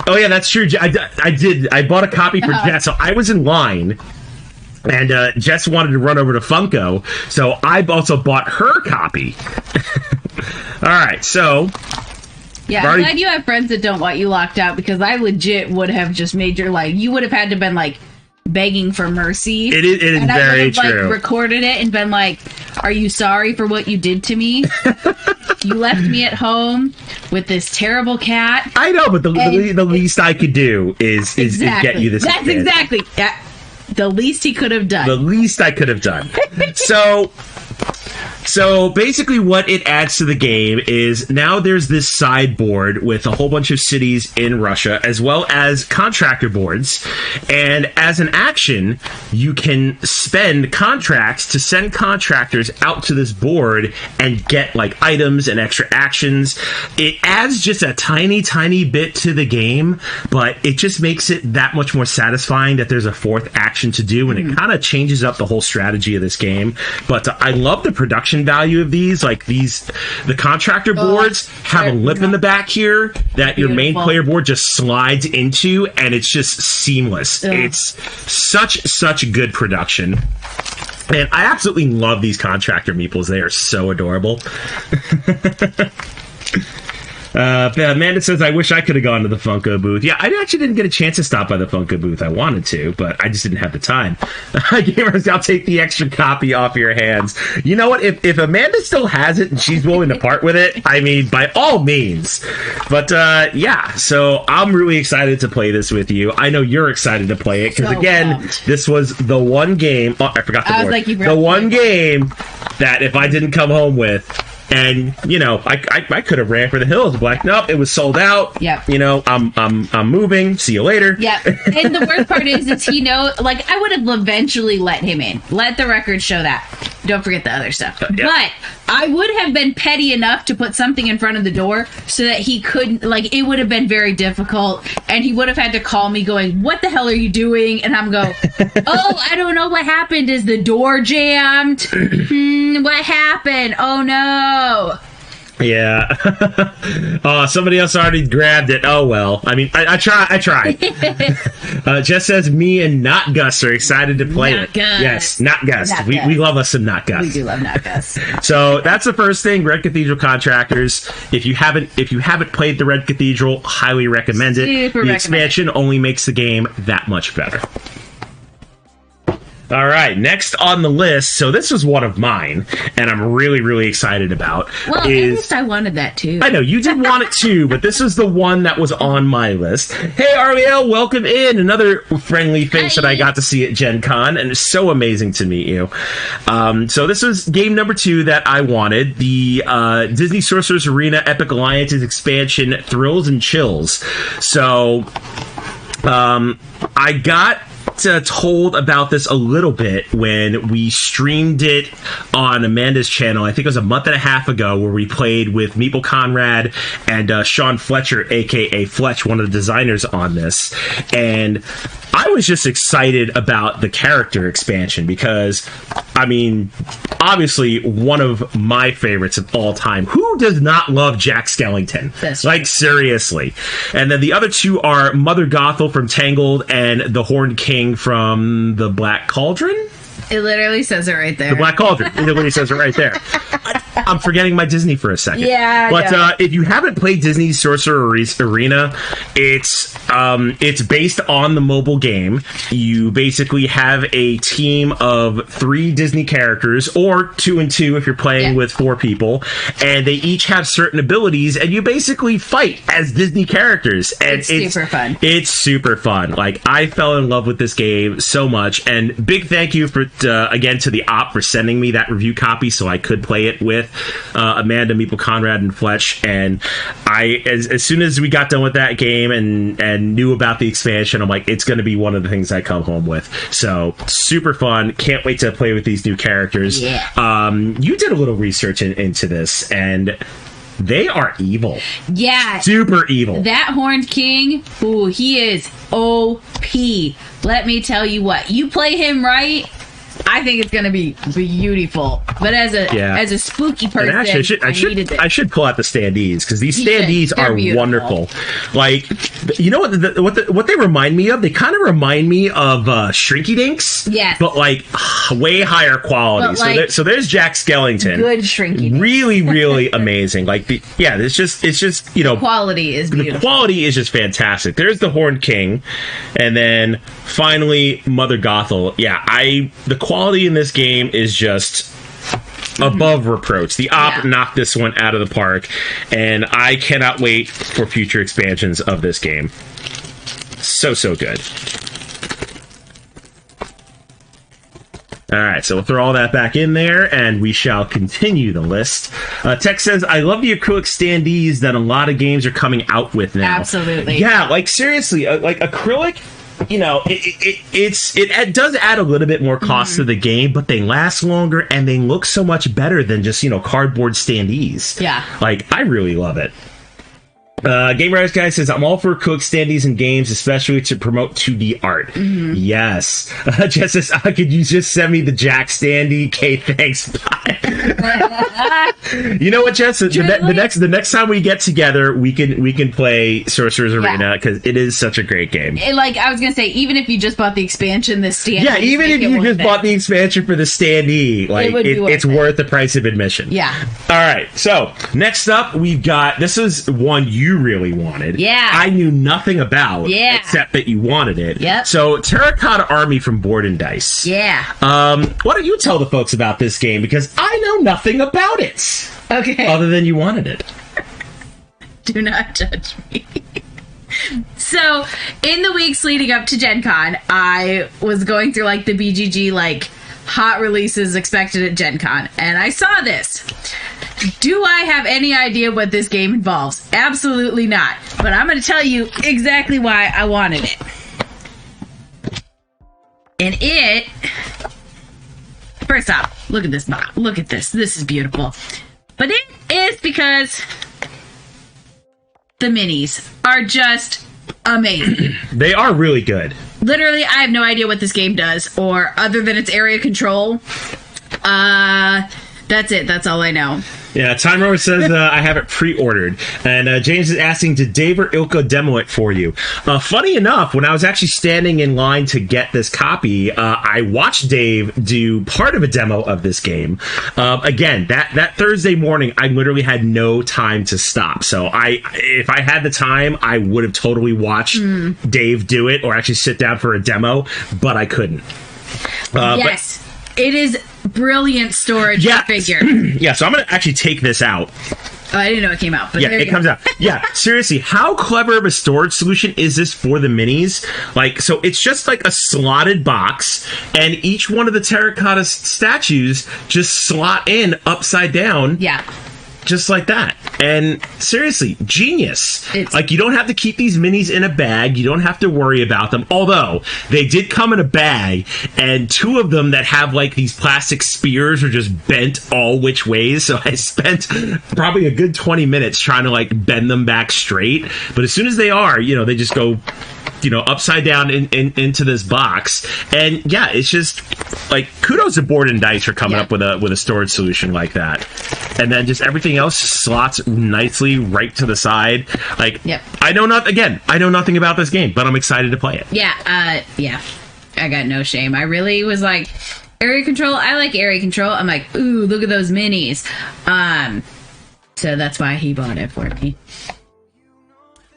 Oh, yeah, that's true. I did. I bought a copy for Jess, so I was in line, and Jess wanted to run over to Funko, so I also bought her copy. All right, so... Yeah, I'm glad you have friends that don't want you locked out, because I legit would have just made your life... You would have had to been, begging for mercy. It is and very true. I would have, recorded it and been like, are you sorry for what you did to me? You left me at home with this terrible cat. I know, but the least I could do is get you this. That's exactly the least he could have done. The least I could have done. So basically what it adds to the game is now there's this sideboard with a whole bunch of cities in Russia, as well as contractor boards. And as an action, you can spend contracts to send contractors out to this board and get items and extra actions. It adds just a tiny, tiny bit to the game, but it just makes it that much more satisfying that there's a fourth action to do, and it kind of changes up the whole strategy of this game. But I love the production value of these. The contractor boards have a lip in the back here that your main player board just slides into, and it's just seamless. It's such good production. And I absolutely love these contractor meeples. They are so adorable. Amanda says, I wish I could have gone to the Funko booth. Yeah, I actually didn't get a chance to stop by the Funko booth. I wanted to, but I just didn't have the time. Gamers, I'll take the extra copy off your hands. You know what? If Amanda still has it and she's willing to part with it, I mean, by all means. But yeah, so I'm really excited to play this with you. I know you're excited to play it because, pumped. This was the one game. Oh, I forgot the word. Like, the one game that if I didn't come home with, and you know, I could have ran for the hills. Like, nope, it was sold out. Yep. You know, I'm moving. See you later. Yep. And the worst part is he knows. Like, I would have eventually let him in. Let the record show that. Don't forget the other stuff. Yep. But I would have been petty enough to put something in front of the door so that he couldn't. Like, it would have been very difficult, and he would have had to call me, going, "What the hell are you doing?" And I'm go, "Oh, I don't know what happened. Is the door jammed? What happened? Oh no." Yeah. Oh, somebody else already grabbed it. Oh, well. I mean, I tried. Jess says, me and Not Gus are excited to play it. Gus. Yes, Not Gus. We love us some Not Gus. We do love Not Gus. So that's the first thing, Red Cathedral Contractors. If you haven't played the Red Cathedral, highly recommend it. The expansion only makes the game that much better. All right, next on the list, so this was one of mine, and I'm really, really excited about. Well, at least I wanted that too. I know, you did want it too, but this is the one that was on my list. Hey, Ariel, welcome in. Another friendly face that I got to see at Gen Con, and it's so amazing to meet you. So this was game number 2 that I wanted, the Disney Sorcerer's Arena Epic Alliances expansion, Thrills and Chills. So, I got told about this a little bit when we streamed it on Amanda's channel. I think it was a month and a half ago, where we played with Meeple Conrad and Sean Fletcher, aka Fletch, one of the designers on this. And I was just excited about the character expansion because, I mean, obviously one of my favorites of all time. Who does not love Jack Skellington? That's like, seriously. And then the other two are Mother Gothel from Tangled and the Horned King from the Black Cauldron? It literally says it right there. The Black Cauldron. It literally says it right there. I'm forgetting my Disney for a second. Yeah. But if you haven't played Disney Sorcerer Arena, it's based on the mobile game. You basically have a team of 3 Disney characters, or 2 and 2 if you're playing with 4 people, and they each have certain abilities, and you basically fight as Disney characters. And it's super fun. It's super fun. Like, I fell in love with this game so much, and big thank you for again to the op for sending me that review copy so I could play it with Amanda, Meeple Conrad, and Fletch. And I, as soon as we got done with that game and knew about the expansion, I'm like, it's going to be one of the things I come home with. So super fun. Can't wait to play with these new characters. Yeah. You did a little research into this, and they are evil. Yeah. Super evil. That Horned King, ooh, he is OP. Let me tell you what. You play him right, I think it's going to be beautiful. But as a spooky person, actually, I should pull out the standees, because these standees are wonderful. Like, you know what they remind me of? They kind of remind me of Shrinky Dinks. Yes. But like way higher quality. Like, so there's Jack Skellington. Good Shrinky Dinks. Really, really amazing. Like it's just you know, the quality is beautiful. The quality is just fantastic. There's the Horned King, and then finally Mother Gothel. Yeah, the quality in this game is just above reproach. The op knocked this one out of the park, and I cannot wait for future expansions of this game. So good. Alright, so we'll throw all that back in there, and we shall continue the list. Tech says, I love the acrylic standees that a lot of games are coming out with now. Absolutely. Yeah, like seriously, like acrylic, you know, it does add a little bit more cost to the game, but they last longer and they look so much better than just, you know, cardboard standees. Yeah. Like, I really love it. Game Writers Guy says, I'm all for cook standees in games, especially to promote 2D art. Mm-hmm. Yes. Jess says, could you just send me the Jack standee? Okay, thanks. Bye. You know what, Jess? The next time we get together, we can play Sorcerer's Arena, because it is such a great game. I was going to say, even if you just bought the expansion, the standee. Yeah, even if you just bought the expansion for the standee, it's worth the price of admission. Yeah. All right, so next up, we've got, this is one you really wanted. Yeah. I knew nothing about, except that you wanted it. Yep. So, Terracotta Army from Board and Dice. Yeah. Why don't you tell the folks about this game, because I know nothing about it. Okay. Other than you wanted it. Do not judge me. So, in the weeks leading up to GenCon, I was going through the BGG hot releases expected at GenCon, and I saw this. Do I have any idea what this game involves? Absolutely not. But I'm going to tell you exactly why I wanted it. And first off, look at this box. Look at this. This is beautiful. But it is because the minis are just amazing. They are really good. Literally, I have no idea what this game does, or other than its area control. That's it. That's all I know. Yeah, Time Rover says I have it pre-ordered. And James is asking, did Dave or Ilka demo it for you? Funny enough, when I was actually standing in line to get this copy, I watched Dave do part of a demo of this game. Again, that Thursday morning, I literally had no time to stop. So if I had the time, I would have totally watched Dave do it, or actually sit down for a demo, but I couldn't. Yes. It is brilliant storage figure. Yeah, so I'm going to actually take this out. Oh, I didn't know it came out. But yeah, it comes out. Yeah, seriously, how clever of a storage solution is this for the minis? So it's just a slotted box, and each one of the terracotta statues just slot in upside down. Yeah. Just like that. And seriously, genius. You don't have to keep these minis in a bag. You don't have to worry about them. Although, they did come in a bag, and two of them that have these plastic spears are just bent all which ways. So I spent probably a good 20 minutes trying to bend them back straight. But as soon as they are, they just go upside down into this box. And yeah, it's just kudos to Board and Dice for coming up with a storage solution like that. And then just everything else slots nicely right to the side. I know nothing about this game, but I'm excited to play it. Yeah, I got no shame. I really was area control. I like area control. I'm ooh, look at those minis. So that's why he bought it for me.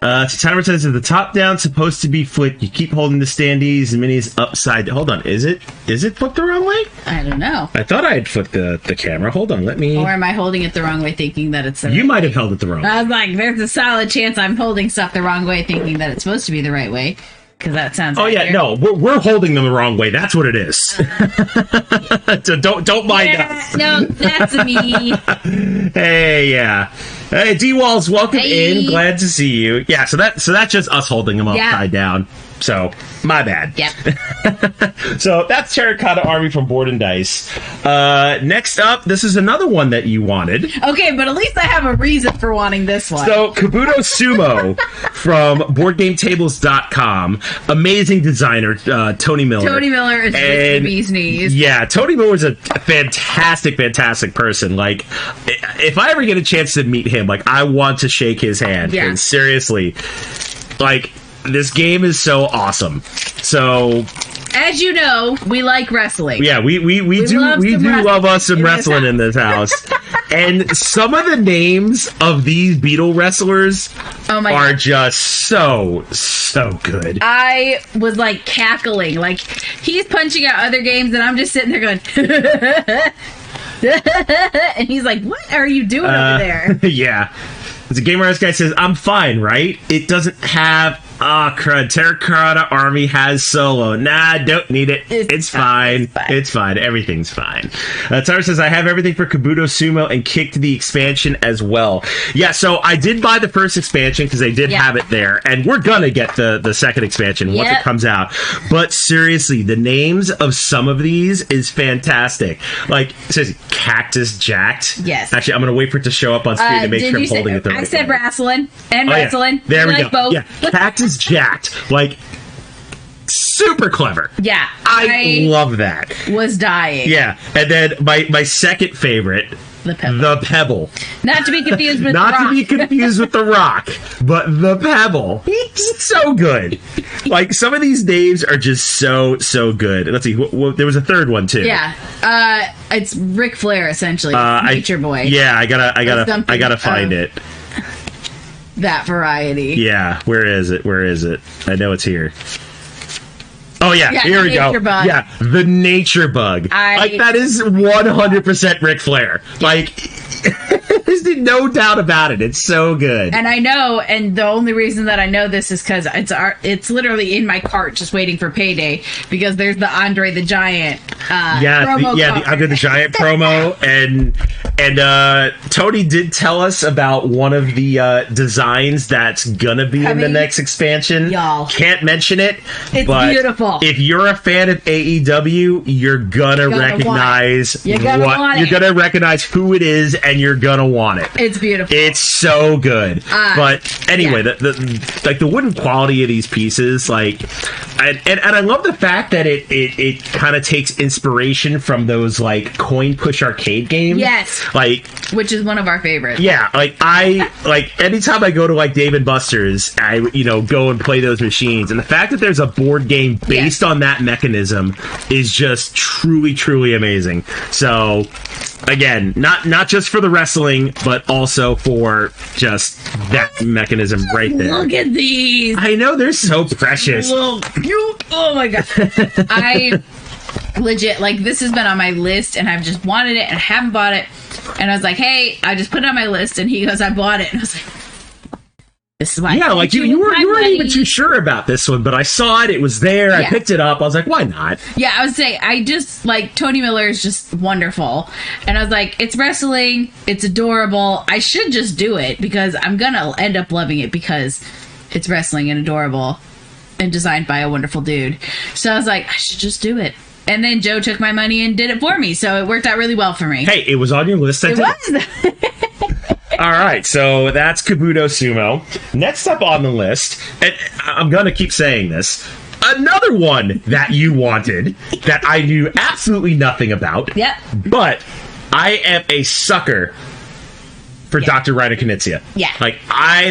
Timer says, is the top down supposed to be flipped? You keep holding the standees and minis upside. Hold on, is it flipped the wrong way? I don't know. I thought I had flipped the camera. Hold on, let me. Or am I holding it the wrong way, thinking that it's the You right might way? have held it the wrong way. I was there's a solid chance I'm holding stuff the wrong way, thinking that it's supposed to be the right way. Because that sounds. Oh yeah, no, we're holding them the wrong way. That's what it is. So don't mind us. No, that's me. Hey, yeah. Hey, D-Walls, welcome in. Glad to see you. Yeah, so that's just us holding them upside down. So, my bad. Yep. So, that's Terracotta Army from Board and Dice. Next up, this is another one that you wanted. Okay, but at least I have a reason for wanting this one. So, Kabuto Sumo from BoardGameTables.com. Amazing designer, Tony Miller. Tony Miller is the bee's knees. Yeah, Tony Miller's a fantastic person. If I ever get a chance to meet him, I want to shake his hand. Yeah. And seriously, this game is so awesome. So, as you know, we like wrestling. Yeah, we do love us some wrestling in this house. And some of the names of these Beetle wrestlers are just so good. I was cackling. He's punching out other games and I'm just sitting there going and he's what are you doing over there? Yeah. The Game Rights guy says, I'm fine, right? It doesn't have Ah, crud. Terracotta Army has solo. Nah, don't need it. It's fine. It's fine. Everything's fine. Tara says, I have everything for Kabuto Sumo and kicked the expansion as well. Yeah, so I did buy the first expansion because they did have it there, and we're gonna get the second expansion once it comes out. But seriously, the names of some of these is fantastic. Like, it says Cactus Jacked. Yes. Actually, I'm gonna wait for it to show up on screen to make sure I'm holding it the right way. I said wrestling and wrestling. Yeah. There we go. Both. Yeah, Cactus Jacked. Like, super clever. Yeah. I love that. Was dying. Yeah. And then my second favorite, The Pebble. Not to be confused with Not The Rock. to be confused with The Rock, but The Pebble. So good. Like, some of these names are just so good. Let's see. There was a third one, too. Yeah. It's Ric Flair, essentially. Nature Boy. Yeah, I gotta find it. That variety. Yeah. Where is it? I know it's here. Oh, yeah, here we go. Bug. Yeah, the Nature Bug. Like, that is 100% Ric Flair. Like, there's no doubt about it. It's so good. And I know, and the only reason that I know this is because it's literally in my cart just waiting for payday, because there's the Andre the Giant promo the Andre the Giant promo. And Tony did tell us about one of the designs that's gonna be in the next expansion. Y'all. Can't mention it. It's beautiful. If you're a fan of AEW, you're gonna recognize recognize who it is, and you're gonna want it. It's beautiful. It's so good. But anyway, the wooden quality of these pieces, like, and I love the fact that it kind of takes inspiration from those like coin push arcade games. Yes. Like, which is one of our favorites. Yeah, like anytime I go to like Dave and Buster's, I go and play those machines, and the fact that there's a board game based on that mechanism is just truly amazing. So again, not just for the wrestling, but also for just that mechanism right there. Look at these. I know, they're so precious. Oh my god. I legit, like, this has been on my list and I've just wanted it and I haven't bought it. And I was like, hey, I just put it on my list, and he goes, I bought it. And I was like, this is why. Yeah, like you weren't even too sure about this one, but I saw it was there, I picked it up, I was like, why not? Yeah, I would say, I just, like, Tony Miller is just wonderful. And I was like, it's wrestling, it's adorable, I should just do it, because I'm gonna end up loving it, because it's wrestling and adorable and designed by a wonderful dude. So I was like, I should just do it. And then Joe took my money and did it for me, so it worked out really well for me. Hey, it was on your list. It was. All right, so that's Kabuto Sumo. Next up on the list, and I'm going to keep saying this, another one that you wanted that I knew absolutely nothing about. Yep. But I am a sucker for Dr. Reiner Knizia. Yeah. Like,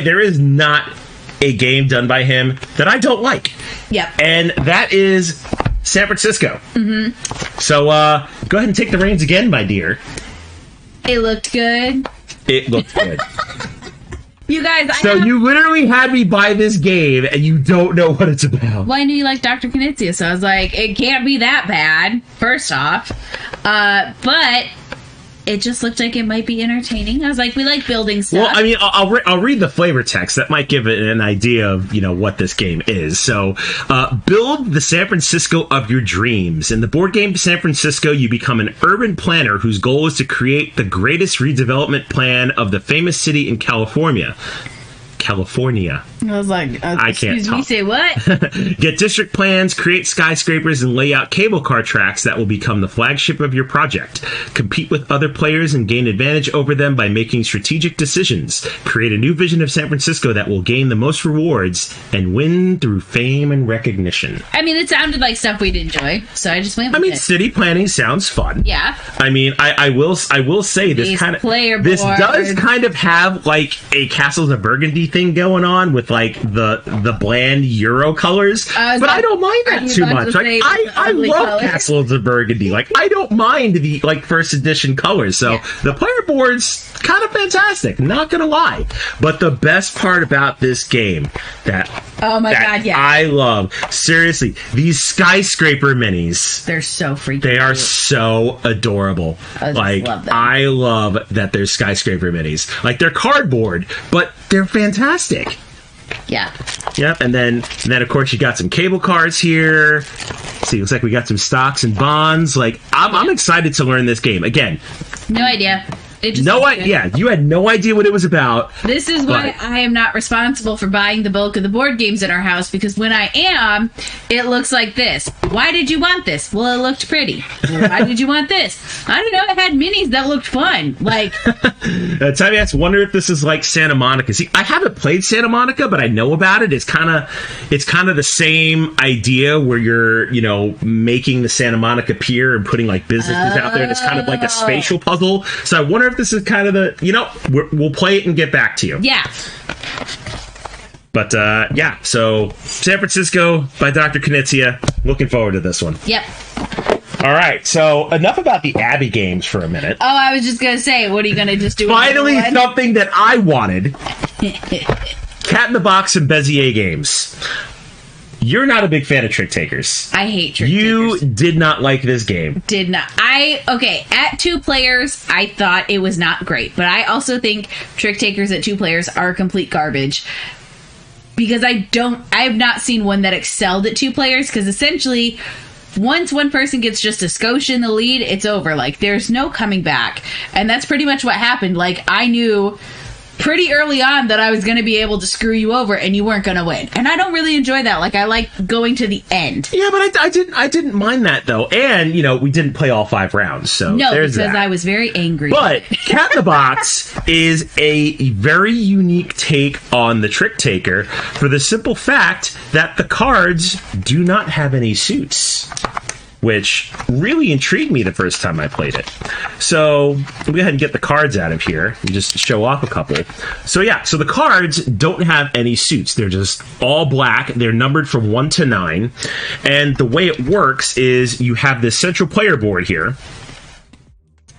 there is not a game done by him that I don't like. Yep. And that is San Francisco. Mm-hmm. So go ahead and take the reins again, my dear. It looked good. It looked good. You guys, you literally had me buy this game, and you don't know what it's about. Well, I knew you liked Dr. Knizia, so I was like, it can't be that bad, first off. But it just looked like it might be entertaining. I was like, we like building stuff. Well, I mean, I'll read the flavor text. That might give it an idea of, what this game is. So, build the San Francisco of your dreams. In the board game San Francisco, you become an urban planner whose goal is to create the greatest redevelopment plan of the famous city in California. I was like, I can't talk. You say what? Get district plans, create skyscrapers, and lay out cable car tracks that will become the flagship of your project. Compete with other players and gain advantage over them by making strategic decisions. Create a new vision of San Francisco that will gain the most rewards and win through fame and recognition. I mean, it sounded like stuff we'd enjoy, so I just went with it. City planning sounds fun. Yeah. I mean, I will say this does kind of have like a Castles of Burgundy thing going on with like the bland Euro colors, but I don't mind that too much. Like, I love Castles of Burgundy. Like, I don't mind the like first edition colors. So the player board's kind of fantastic. Not gonna lie, but the best part about this game that I love, seriously, these skyscraper minis. They're so freaking. They are so adorable. I love that there's skyscraper minis. Like, they're cardboard, but they're fantastic. Yeah. Yep, and then of course you got some cable cars here. See, looks like we got some stocks and bonds. Like, I'm excited to learn this game again. No idea. Yeah, you had no idea what it was about. This is why I am not responsible for buying the bulk of the board games in our house, because when I am, it looks like this. Why did you want this? Well, it looked pretty. Why did you want this? I don't know. It had minis that looked fun. Like, I wonder if this is like Santa Monica. See, I haven't played Santa Monica, but I know about it. It's kind of the same idea where you're, making the Santa Monica Pier and putting like businesses out there, and it's kind of like a spatial puzzle. So I wonder if this is kind of we'll play it and get back to you. Yeah. But, so San Francisco by Dr. Knizia. Looking forward to this one. Yep. All right, so enough about the Abby games for a minute. Oh, I was just going to say, what are you going to just do? Finally, something that I wanted. Cat in the Box and Bezier games. You're not a big fan of trick takers. I hate trick takers. You did not like this game. Did not. At 2 players, I thought it was not great. But I also think trick takers at 2 players are complete garbage. Because I have not seen one that excelled at 2 players. Because essentially, once one person gets just a skosh in the lead, it's over. Like, there's no coming back. And that's pretty much what happened. Like, I knew pretty early on that I was going to be able to screw you over and you weren't going to win. And I don't really enjoy that. Like, I like going to the end. Yeah, but I didn't mind that, though. And, we didn't play all 5 rounds, so no, there's because that. I was very angry. But Cat in the Box is a very unique take on the trick taker for the simple fact that the cards do not have any suits, which really intrigued me the first time I played it. So we'll go ahead and get the cards out of here and just show off a couple. So the cards don't have any suits. They're just all black. They're numbered from 1 to 9. And the way it works is you have this central player board here.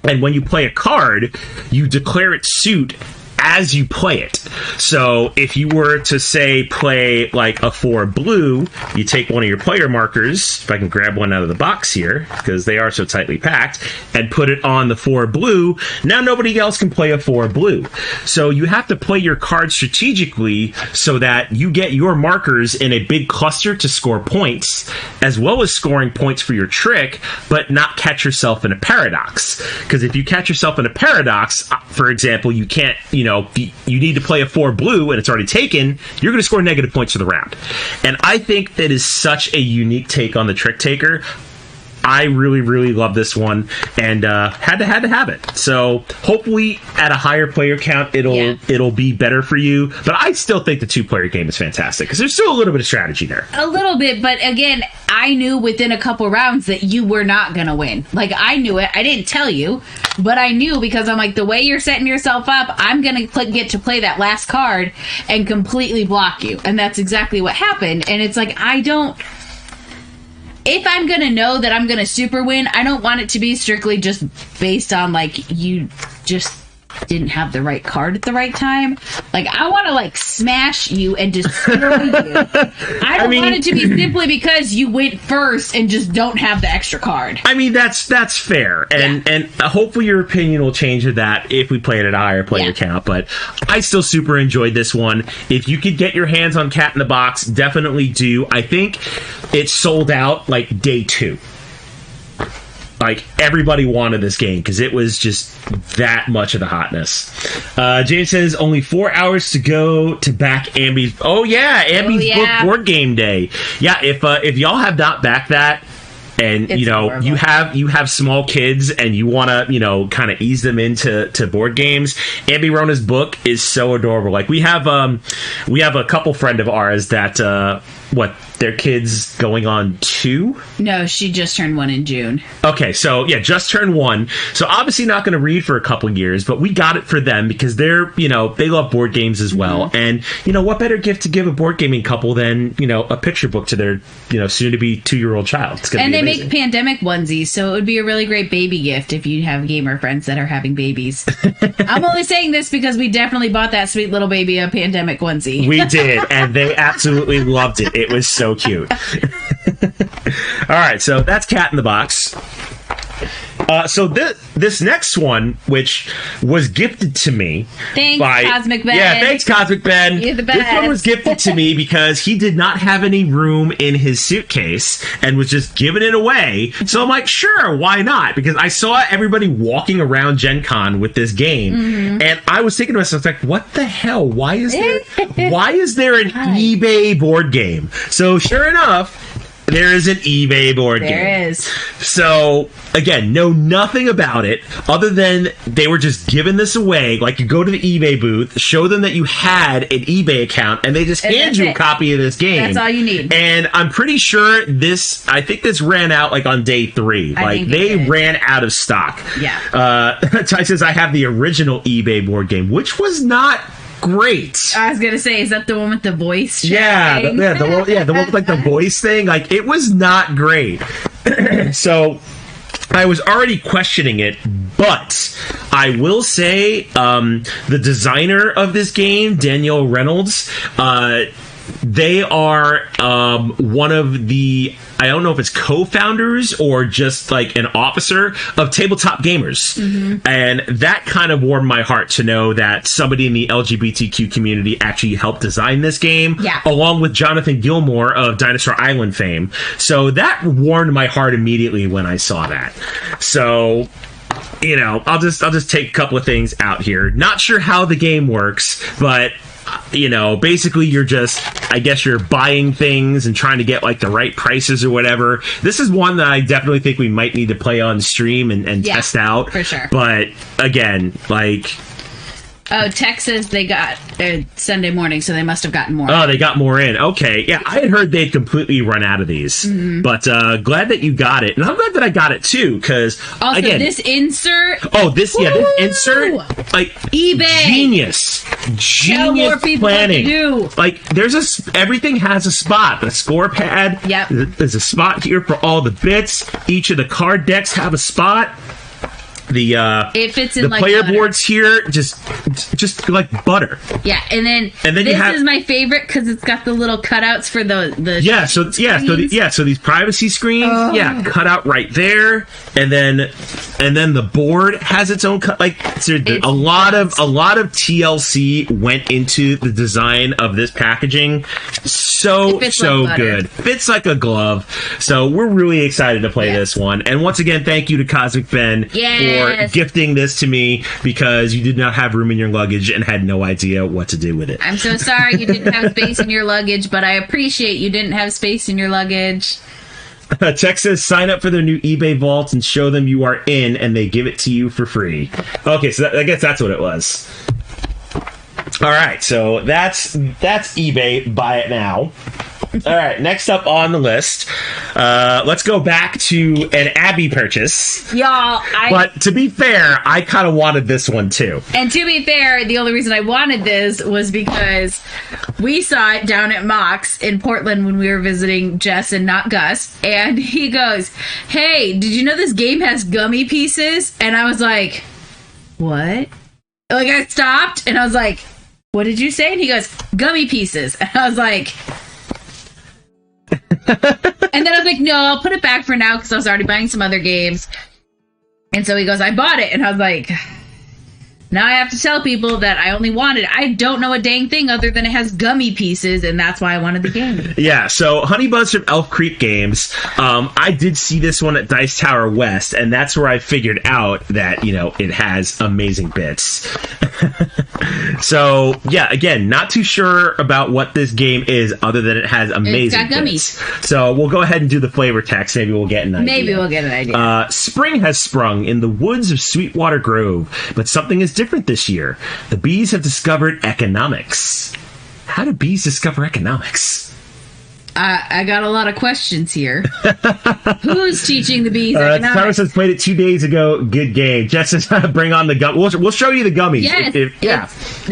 And when you play a card, you declare its suit as you play it. So if you were to say play like a 4 blue, you take one of your player markers, if I can grab one out of the box here, because they are so tightly packed, and put it on the 4 blue. Now nobody else can play a 4 blue. So you have to play your card strategically so that you get your markers in a big cluster to score points, as well as scoring points for your trick, but not catch yourself in a paradox. Because if you catch yourself in a paradox, for example, you can't, you need to play a 4 blue and it's already taken, you're going to score negative points for the round. And I think that is such a unique take on the trick taker. I really, really love this one, and had to have it. So hopefully, at a higher player count, it'll be better for you. But I still think the 2-player game is fantastic because there's still a little bit of strategy there. A little bit, but again, I knew within a couple rounds that you were not gonna win. Like, I knew it. I didn't tell you, but I knew because I'm like, the way you're setting yourself up, I'm gonna get to play that last card and completely block you, and that's exactly what happened. And it's like, if I'm going to know that I'm going to super win, I don't want it to be strictly just based on, like, you just didn't have the right card at the right time. Like, I want to, like, smash you and destroy you. I don't want it to be simply because you went first and just don't have the extra card. I mean, that's fair. And hopefully your opinion will change to that if we play it at a higher player count. But I still super enjoyed this one. If you could get your hands on Cat in the Box, definitely do. I think it sold out, like, day 2. Like, everybody wanted this game because it was just that much of the hotness. James says, only 4 hours to go to back Ambi's... Oh, yeah, Ambi's book board game day. Yeah, if y'all have not backed that, and it's horrible. you have small kids and you want to kind of ease them into board games, Ambi Rona's book is so adorable. Like, we have a couple friend of ours that their kids going on 2? No, she just turned 1 in June. Okay, so yeah, just turned 1. So obviously not going to read for a couple years, but we got it for them because they're, they love board games as well. Mm-hmm. And what better gift to give a board gaming couple than, a picture book to their, soon to be 2-year-old child. It's gonna be amazing. Make pandemic onesies, so it would be a really great baby gift if you have gamer friends that are having babies. I'm only saying this because we definitely bought that sweet little baby a pandemic onesie. We did, and they absolutely loved it. It was so cute. All right, so that's Cat in the Box. So this next one, which was gifted to me thanks, by Cosmic Ben. Yeah, thanks, Cosmic Ben. You're the best. This one was gifted to me because he did not have any room in his suitcase and was just giving it away. So I'm like, sure, why not? Because I saw everybody walking around Gen Con with this game, and I was thinking to myself, like, what the hell? Why is there an eBay board game? So sure enough, there is an eBay board game. There is. So, again, know nothing about it other than they were just giving this away. Like, you go to the eBay booth, show them that you had an eBay account, and they just hand you a copy of this game. That's all you need. And I'm pretty sure I think this ran out, like, on day 3. Like, they ran out of stock. Yeah. Ty says, I have the original eBay board game, which was not great. I was gonna say, is that the one with the voice? Yeah, the one with like the voice thing. Like, it was not great. So I was already questioning it, but I will say the designer of this game, Danielle Reynolds, they are one of the, I don't know if it's co-founders or just like an officer of Tabletop Gamers. And that kind of warmed my heart to know that somebody in the LGBTQ community actually helped design this game, along with Jonathan Gilmour of Dinosaur Island fame. So that warmed my heart immediately when I saw that. So, you know, I'll just take a couple of things out here. Not sure how the game works, but you know, basically you're buying things and trying to get like the right prices or whatever. This is one that I definitely think we might need to play on stream and test out. For sure. But again, like... Oh, Texas, they got Sunday morning, so they must have gotten more. Oh, they got more in. Okay. Yeah, I had heard they'd completely run out of these. But glad that you got it. And I'm glad that I got it, too, because, also, again... this insert... Oh, this insert, like... eBay! Genius planning. Like, everything has a spot. A score pad. Yep. There's a spot here for all the bits. Each of the card decks have a spot. It fits in the like player butter. Boards here just like butter. Yeah, and then this is my favorite because it's got the little cutouts for the so these privacy screens cut out right there, and then the board has its own cut. Like, a lot of TLC went into the design of this packaging. So good, fits like a glove. So we're really excited to play this one. And once again, thank you to Cosmic Ben for gifting this to me, because you did not have room in your luggage and had no idea what to do with it. I'm so sorry you didn't have space in your luggage, but I appreciate you didn't have space in your luggage. Tech says, sign up for their new eBay vault and show them you are in, and they give it to you for free. Okay, so I guess that's what it was. All right, so that's eBay. Buy it now. All right, next up on the list, let's go back to an Abby purchase. Y'all, but to be fair, I kind of wanted this one too. And to be fair, the only reason I wanted this was because we saw it down at Mox in Portland when we were visiting Jess and not Gus. And he goes, hey, did you know this game has gummy pieces? And I was like, what? Like, I stopped and I was like, what did you say? And he goes, gummy pieces. And I was like... And then I was like, no, I'll put it back for now because I was already buying some other games. And so he goes, I bought it. And I was like, now I have to tell people that I only wanted it. I don't know a dang thing other than it has gummy pieces, and that's why I wanted the game. Yeah, so Honey Buzz from Elf Creek Games. I did see this one at Dice Tower West, and that's where I figured out that, you know, it has amazing bits. So, yeah, again, not too sure about what this game is other than it has amazing bits. So we'll go ahead and do the flavor text. Maybe we'll get an idea. Spring has sprung in the woods of Sweetwater Grove, but something is different this year. The bees have discovered economics. How do bees discover economics? I got a lot of questions here. Who's teaching the bees economics? Thomas says played it 2 days ago. Good game. Jess says bring on the gum. We'll show you the gummies. Yes.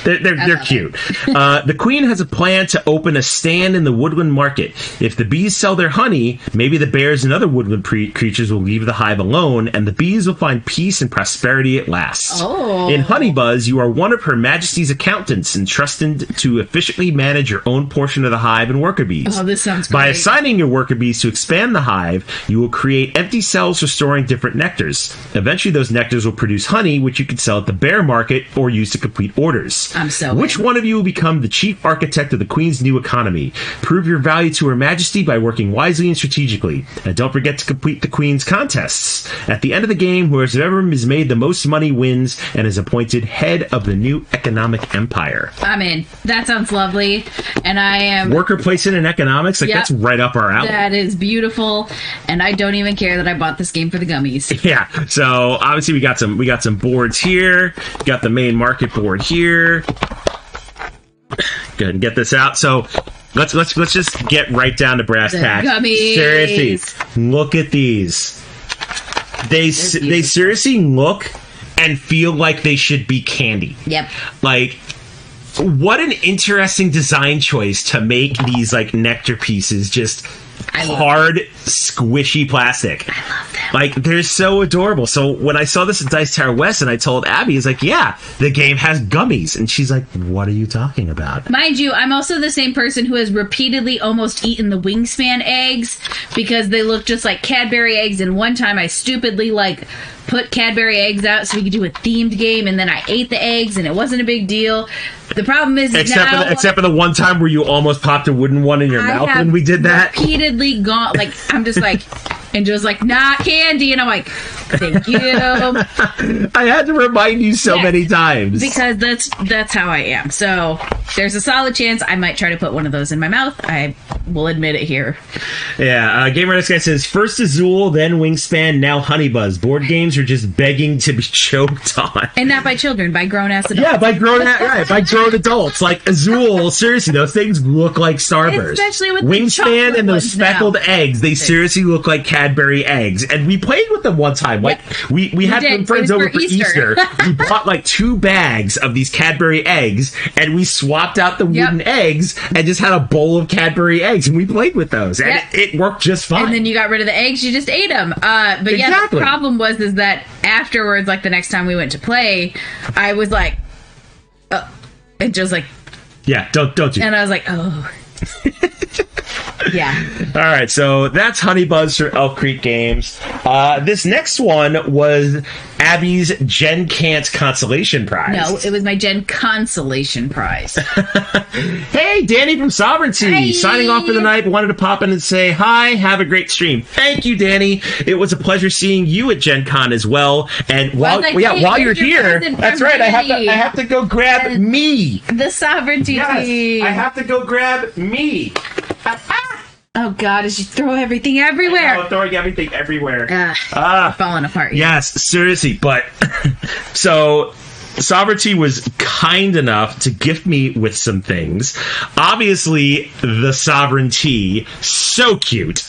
They're cute. The queen has a plan to open a stand in the woodland market. If the bees sell their honey, maybe the bears and other woodland creatures will leave the hive alone, and the bees will find peace and prosperity at last. Oh. In Honey Buzz, you are one of Her Majesty's accountants, entrusted to efficiently manage your own portion of the hive and worker bees. Oh, this sounds By great. assigning your worker bees to expand the hive, you will create empty cells for storing different nectars. Eventually, those nectars will produce honey, which you can sell at the bear market or use to complete orders. I'm so Which one of you will become the chief architect of the Queen's new economy? Prove your value to Her Majesty by working wisely and strategically. And don't forget to complete the Queen's contests. At the end of the game, whoever has made the most money wins and is appointed head of the new economic empire. I'm in. That sounds lovely. And I am... Worker placement in economics? Like, that's right up our alley. That is beautiful. And I don't even care that I bought this game for the gummies. Yeah. So, obviously, we got some boards here. Got the main market board here. Go ahead and get this out. So, let's just get right down to brass tacks. Gummies. Seriously, look at these. They seriously look and feel like they should be candy. Yep. Like, what an interesting design choice to make these like nectar pieces just hard, squishy plastic. I love them. Like, they're so adorable. So when I saw this at Dice Tower West and I told Abby, it's like, yeah, the game has gummies. And she's like, what are you talking about? Mind you, I'm also the same person who has repeatedly almost eaten the Wingspan eggs because they look just like Cadbury eggs. And one time I stupidly put Cadbury eggs out so we could do a themed game, and then I ate the eggs and it wasn't a big deal. The problem is except for the one time where you almost popped a wooden one in your mouth when we did that. Repeatedly gone. Like, I'm just like, and Joe's like, not candy, and I'm like, thank you. I had to remind you so many times because that's how I am. So there's a solid chance I might try to put one of those in my mouth. I will admit it here. Yeah, Gamer This Guy says first Azul, then Wingspan, now Honeybuzz. Board games are just begging to be choked on, and not by children, by grown ass adults. Yeah, by grown adults. Like Azul, seriously, those things look like Starburst. Especially with Wingspan and those speckled eggs, they seriously look like Cadbury eggs. And we played with them one time. Like we had some friends over for Easter. We bought like 2 bags of these Cadbury eggs, and we swapped out the wooden eggs and just had a bowl of Cadbury eggs, and we played with those, and it worked just fine. And then you got rid of the eggs, you just ate them. But the problem was that afterwards, like the next time we went to play, I was like, and just like, yeah, don't do. And I was like, oh. Yeah. All right, so that's Honeybuzz for Elk Creek Games. This next one was Abby's GenCon consolation prize. No, it was my Gen Consolation prize. Hey, Danny from Sovereignty, signing off for the night. Wanted to pop in and say hi. Have a great stream. Thank you, Danny. It was a pleasure seeing you at GenCon as well. And while you're here, that's right. I have to go grab me. The Sovereignty team. I have to go grab me. Oh God! As you throw everything everywhere. I'm throwing everything everywhere. Falling apart. Yes, seriously. But so Sovereignty was kind enough to gift me with some things. Obviously, the Sovereignty, so cute,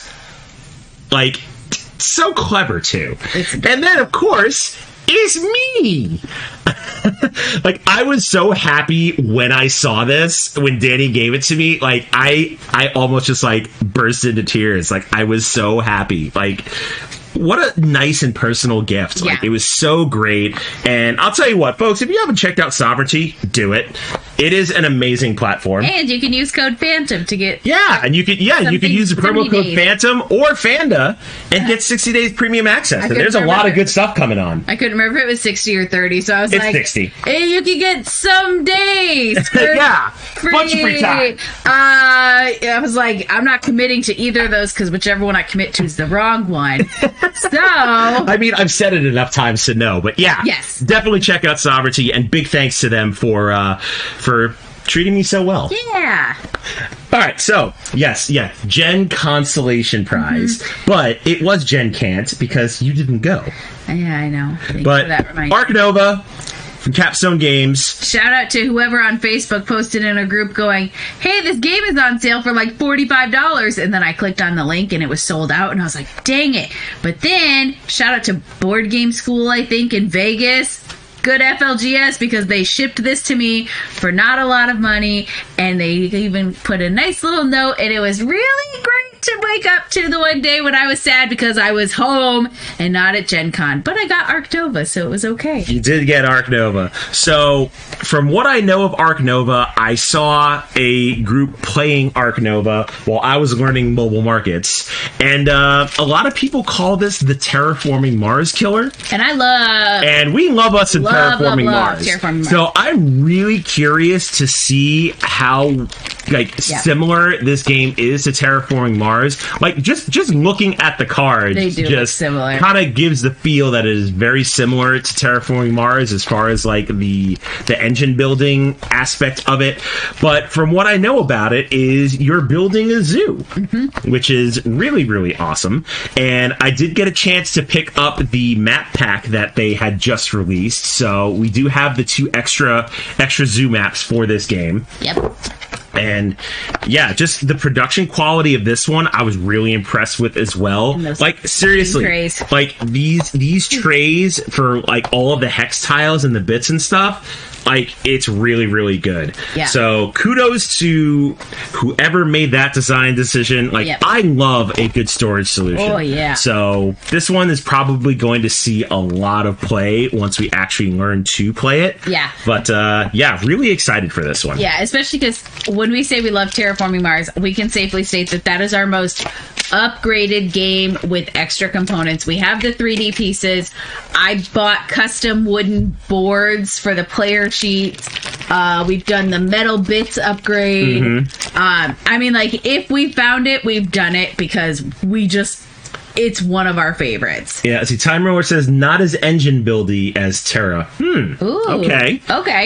like so clever too. And then, of course, is me. Like, I was so happy when I saw this, when Danny gave it to me. Like, I almost just like burst into tears. Like, I was so happy. Like, what a nice and personal gift. Like, it was so great. And I'll tell you what, folks, if you haven't checked out Sovereignty, do it. It is an amazing platform. And you can use code Phantom to get you can use the promo code Phantom or Fanda and get 60 days premium access. And there's a lot of good stuff coming on. I couldn't remember if it was 60 or 30, so I was it's 60. Hey, you can get some days for free. Bunch of free time. I was like, I'm not committing to either of those because whichever one I commit to is the wrong one. So I mean, I've said it enough times to know, but definitely check out Sovereignty, and big thanks to them for treating me so well. Yeah. All right, so Gen Consolation Prize, but it was Gen Can't because you didn't go. Yeah, I know. Thanks but for that reminder. Ark Nova from Capstone Games. Shout out to whoever on Facebook posted in a group going, hey, this game is on sale for like $45. And then I clicked on the link and it was sold out. And I was like, dang it. But then, shout out to Board Game School, I think, in Vegas. Good FLGS, because they shipped this to me for not a lot of money. And they even put a nice little note. And it was really great to wake up to the one day when I was sad because I was home and not at GenCon. But I got Arc Nova, so it was okay. You did get Arc Nova. So, from what I know of Arc Nova, I saw a group playing Arc Nova while I was learning mobile markets. And a lot of people call this the Terraforming Mars killer. And we love us in Terraforming Mars. Terraforming Mars. So, I'm really curious to see how similar this game is to Terraforming Mars. Like, just looking at the cards, they do look similar. Kind of gives the feel that it is very similar to Terraforming Mars as far as like the engine building aspect of it. But from what I know about it is you're building a zoo, which is really, really awesome. And I did get a chance to pick up the map pack that they had just released. So we do have the 2 extra zoo maps for this game. Yep. And yeah, just the production quality of this one, I was really impressed with as well. Like seriously, like these trays for like all of the hex tiles and the bits and stuff. Like, it's really, really good. Yeah. So, kudos to whoever made that design decision. Like, I love a good storage solution. Oh, yeah. So, this one is probably going to see a lot of play once we actually learn to play it. Yeah. But, really excited for this one. Yeah, especially because when we say we love Terraforming Mars, we can safely state that is our most upgraded game with extra components. We have the 3D pieces. I bought custom wooden boards for the player sheets. We've done the metal bits upgrade. I mean, like, if we found it, we've done it because it's one of our favorites. Yeah, see, Time Roller says not as engine buildy as Terra. Ooh. Okay.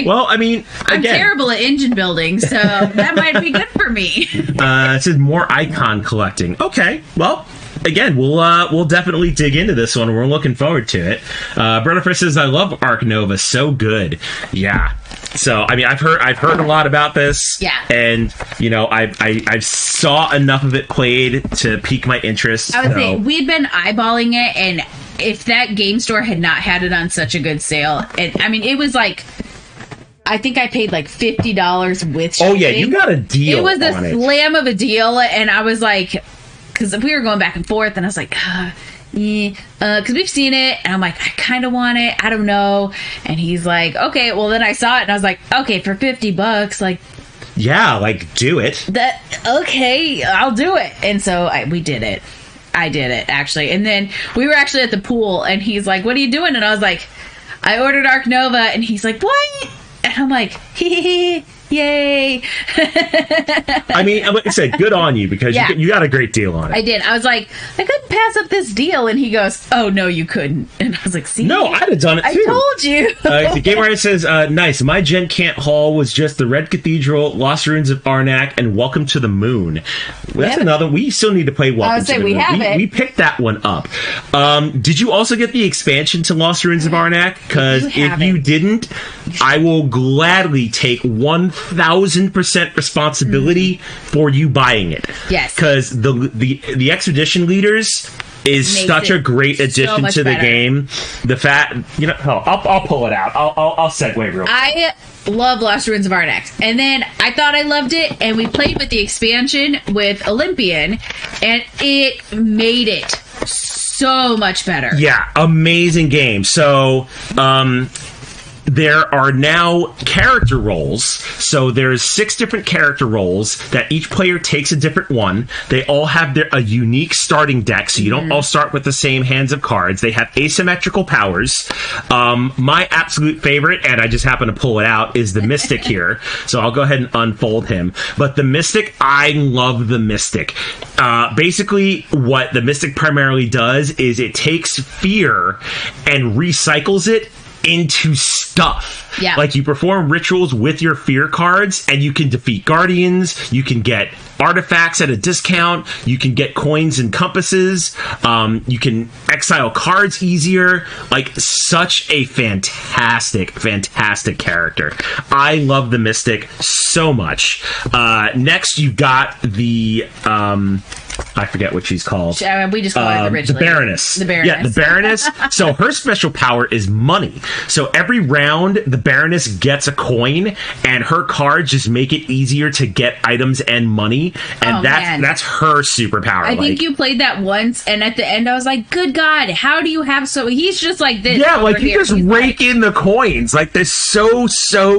Well, I mean, I'm terrible at engine building, so that might be good for me. It says more icon collecting. Okay. Well, again, we'll definitely dig into this one. We're looking forward to it. Brennifer says, I love Arc Nova. So good. Yeah. So, I mean, I've heard a lot about this. Yeah. And, I've saw enough of it played to pique my interest. I would say we'd been eyeballing it, and if that game store had not had it on such a good sale, it was like, I think I paid like $50 with shipping. Oh, yeah, you got a deal. It was a slam of a deal, and I was like, because we were going back and forth, and I was like, because we've seen it, and I'm like, I kind of want it, I don't know. And he's like, okay. Well, then I saw it, and I was like, okay, for $50, like, yeah, like, do it. Okay, I'll do it. And so we did it. I did it, actually. And then we were actually at the pool, and he's like, what are you doing? And I was like, I ordered Arc Nova. And he's like, what? And I'm like, hee. Yay. I mean, like I said, good on you, because you got a great deal on it. I did. I was like, I couldn't pass up this deal. And he goes, oh, no, you couldn't. And I was like, see? No, I'd have done it too. I told you. The Game Writer says, nice. My GenCon haul was just the Red Cathedral, Lost Ruins of Arnak, and Welcome to the Moon. That's another. We still need to play Welcome to the Moon. We picked that one up. Did you also get the expansion to Lost Ruins of Arnak? Because if you didn't, I will gladly take 1,000% responsibility for you buying it. Yes. Because the Expedition Leaders is such a great addition to the game. The fact, I'll pull it out. I'll segue real quick. I love Lost Ruins of Arnak. And then I thought I loved it, and we played with the expansion with Olympian, and it made it so much better. Yeah, amazing game. So, there are now character roles. So there's 6 different character roles that each player takes a different one. They all have a unique starting deck, so you don't all start with the same hands of cards. They have asymmetrical powers. My absolute favorite, and I just happen to pull it out, is the Mystic here. So I'll go ahead and unfold him. But the Mystic, I love the Mystic. Basically, what the Mystic primarily does is it takes fear and recycles it into stuff. Yeah. Like, you perform rituals with your fear cards, and you can defeat guardians, you can get artifacts at a discount, you can get coins and compasses, you can exile cards easier. Like, such a fantastic character. I love the Mystic so much. Next, you got the I forget what she's called. We just call her originally. The Baroness. The Baroness. Yeah, the Baroness. So her special power is money. So every round, the Baroness gets a coin, and her cards just make it easier to get items and money. money, and that's her superpower. I think you played that once, and at the end I was like, good God, how do you have so... He's just like this. Yeah, like he just rake in the coins. Like, they're so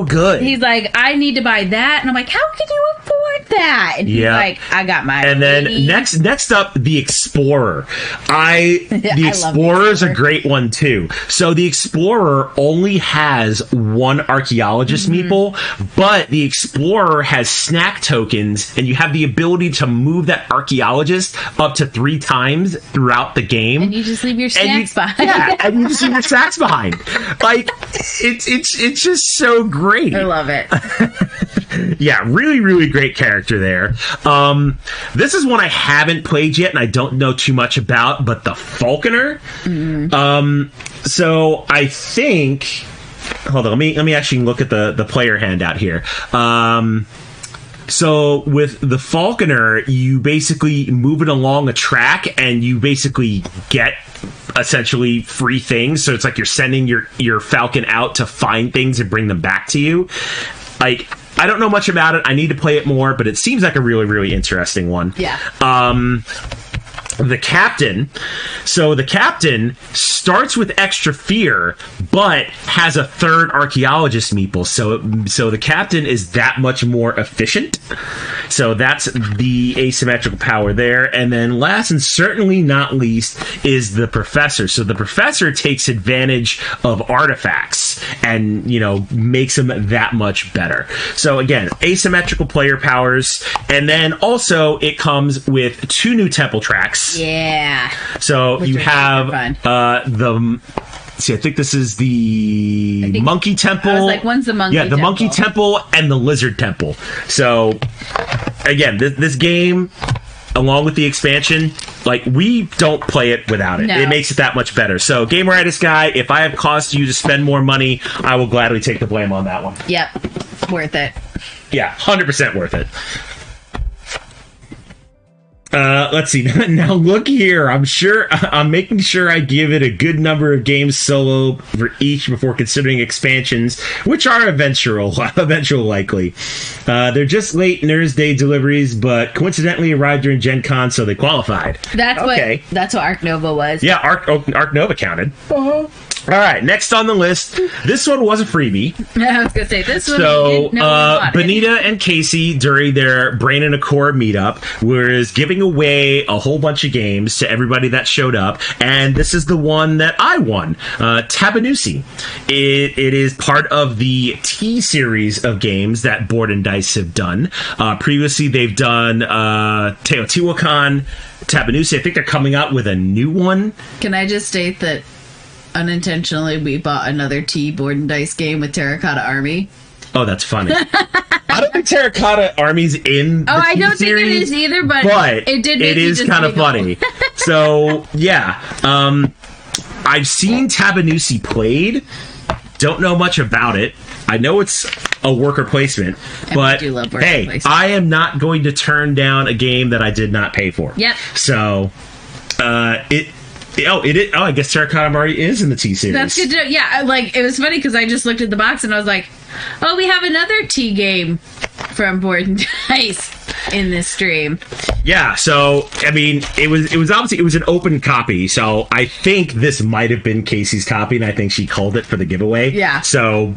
good. He's like, I need to buy that. And I'm like, how can you afford that? And he's like, I got my... And then next up, the Explorer. The Explorer is a great one, too. So the Explorer only has one archaeologist meeple, but the Explorer has snack tokens, and you have the ability to move that archaeologist up to 3 times throughout the game. And you just leave your snacks behind. Yeah, and you just leave your snacks behind. Like, it's just so great. I love it. Yeah, really great character there. This is one I haven't played yet, and I don't know too much about, but the Falconer. So I think... Hold on, let me actually look at the player handout here. So with the Falconer, you basically move it along a track, and you basically get essentially free things. So it's like you're sending your Falcon out to find things and bring them back to you. Like, I don't know much about it. I need to play it more, but it seems like a really interesting one. Yeah. The Captain. So the Captain starts with extra fear, but has a third archaeologist meeple. So the Captain is that much more efficient. So that's the asymmetrical power there. And then last and certainly not least is the Professor. So the Professor takes advantage of artifacts and, makes them that much better. So again, asymmetrical player powers. And then also it comes with 2 new temple tracks. Yeah. So which you have I think this is the Monkey Temple. I was like, when's the Monkey Temple? Yeah, the Monkey Temple and the Lizard Temple. So, again, this game, along with the expansion, like, we don't play it without it. No. It makes it that much better. So, Gameritis guy, if I have caused you to spend more money, I will gladly take the blame on that one. Yep. Worth it. Yeah, 100% worth it. Let's see. Now look here. I'm making sure I give it a good number of games solo for each before considering expansions, which are eventual likely. They're just late Nerds Day deliveries, but coincidentally arrived during GenCon, so they qualified. That's what Arc Nova was. Yeah, Arc Nova counted. All right, next on the list. This one was a freebie. I was going to say, this one Benita and Casey, during their Brain and a Core meetup, was giving away a whole bunch of games to everybody that showed up, and this is the one that I won, Tabanusi. It is part of the T series of games that Board and Dice have done. Previously, they've done Teotihuacan, Tabanusi. I think they're coming out with a new one. Can I just state that unintentionally we bought another T Board and Dice game with Terracotta Army? Oh, that's funny. I don't think Terracotta Army's in the I don't series, think it is either, but it is kind of funny. So, yeah. I've seen Tabanusi played. Don't know much about it. I know it's a worker placement, but hey, I am not going to turn down a game that I did not pay for. Yep. So, I guess Terracotta Army is in the T series. That's good to know. Yeah, like, it was funny because I just looked at the box and I was like, oh, we have another T game from Board and Dice in this stream. Yeah, so I mean, it was obviously an open copy, so I think this might have been Casey's copy, and I think she called it for the giveaway. Yeah. So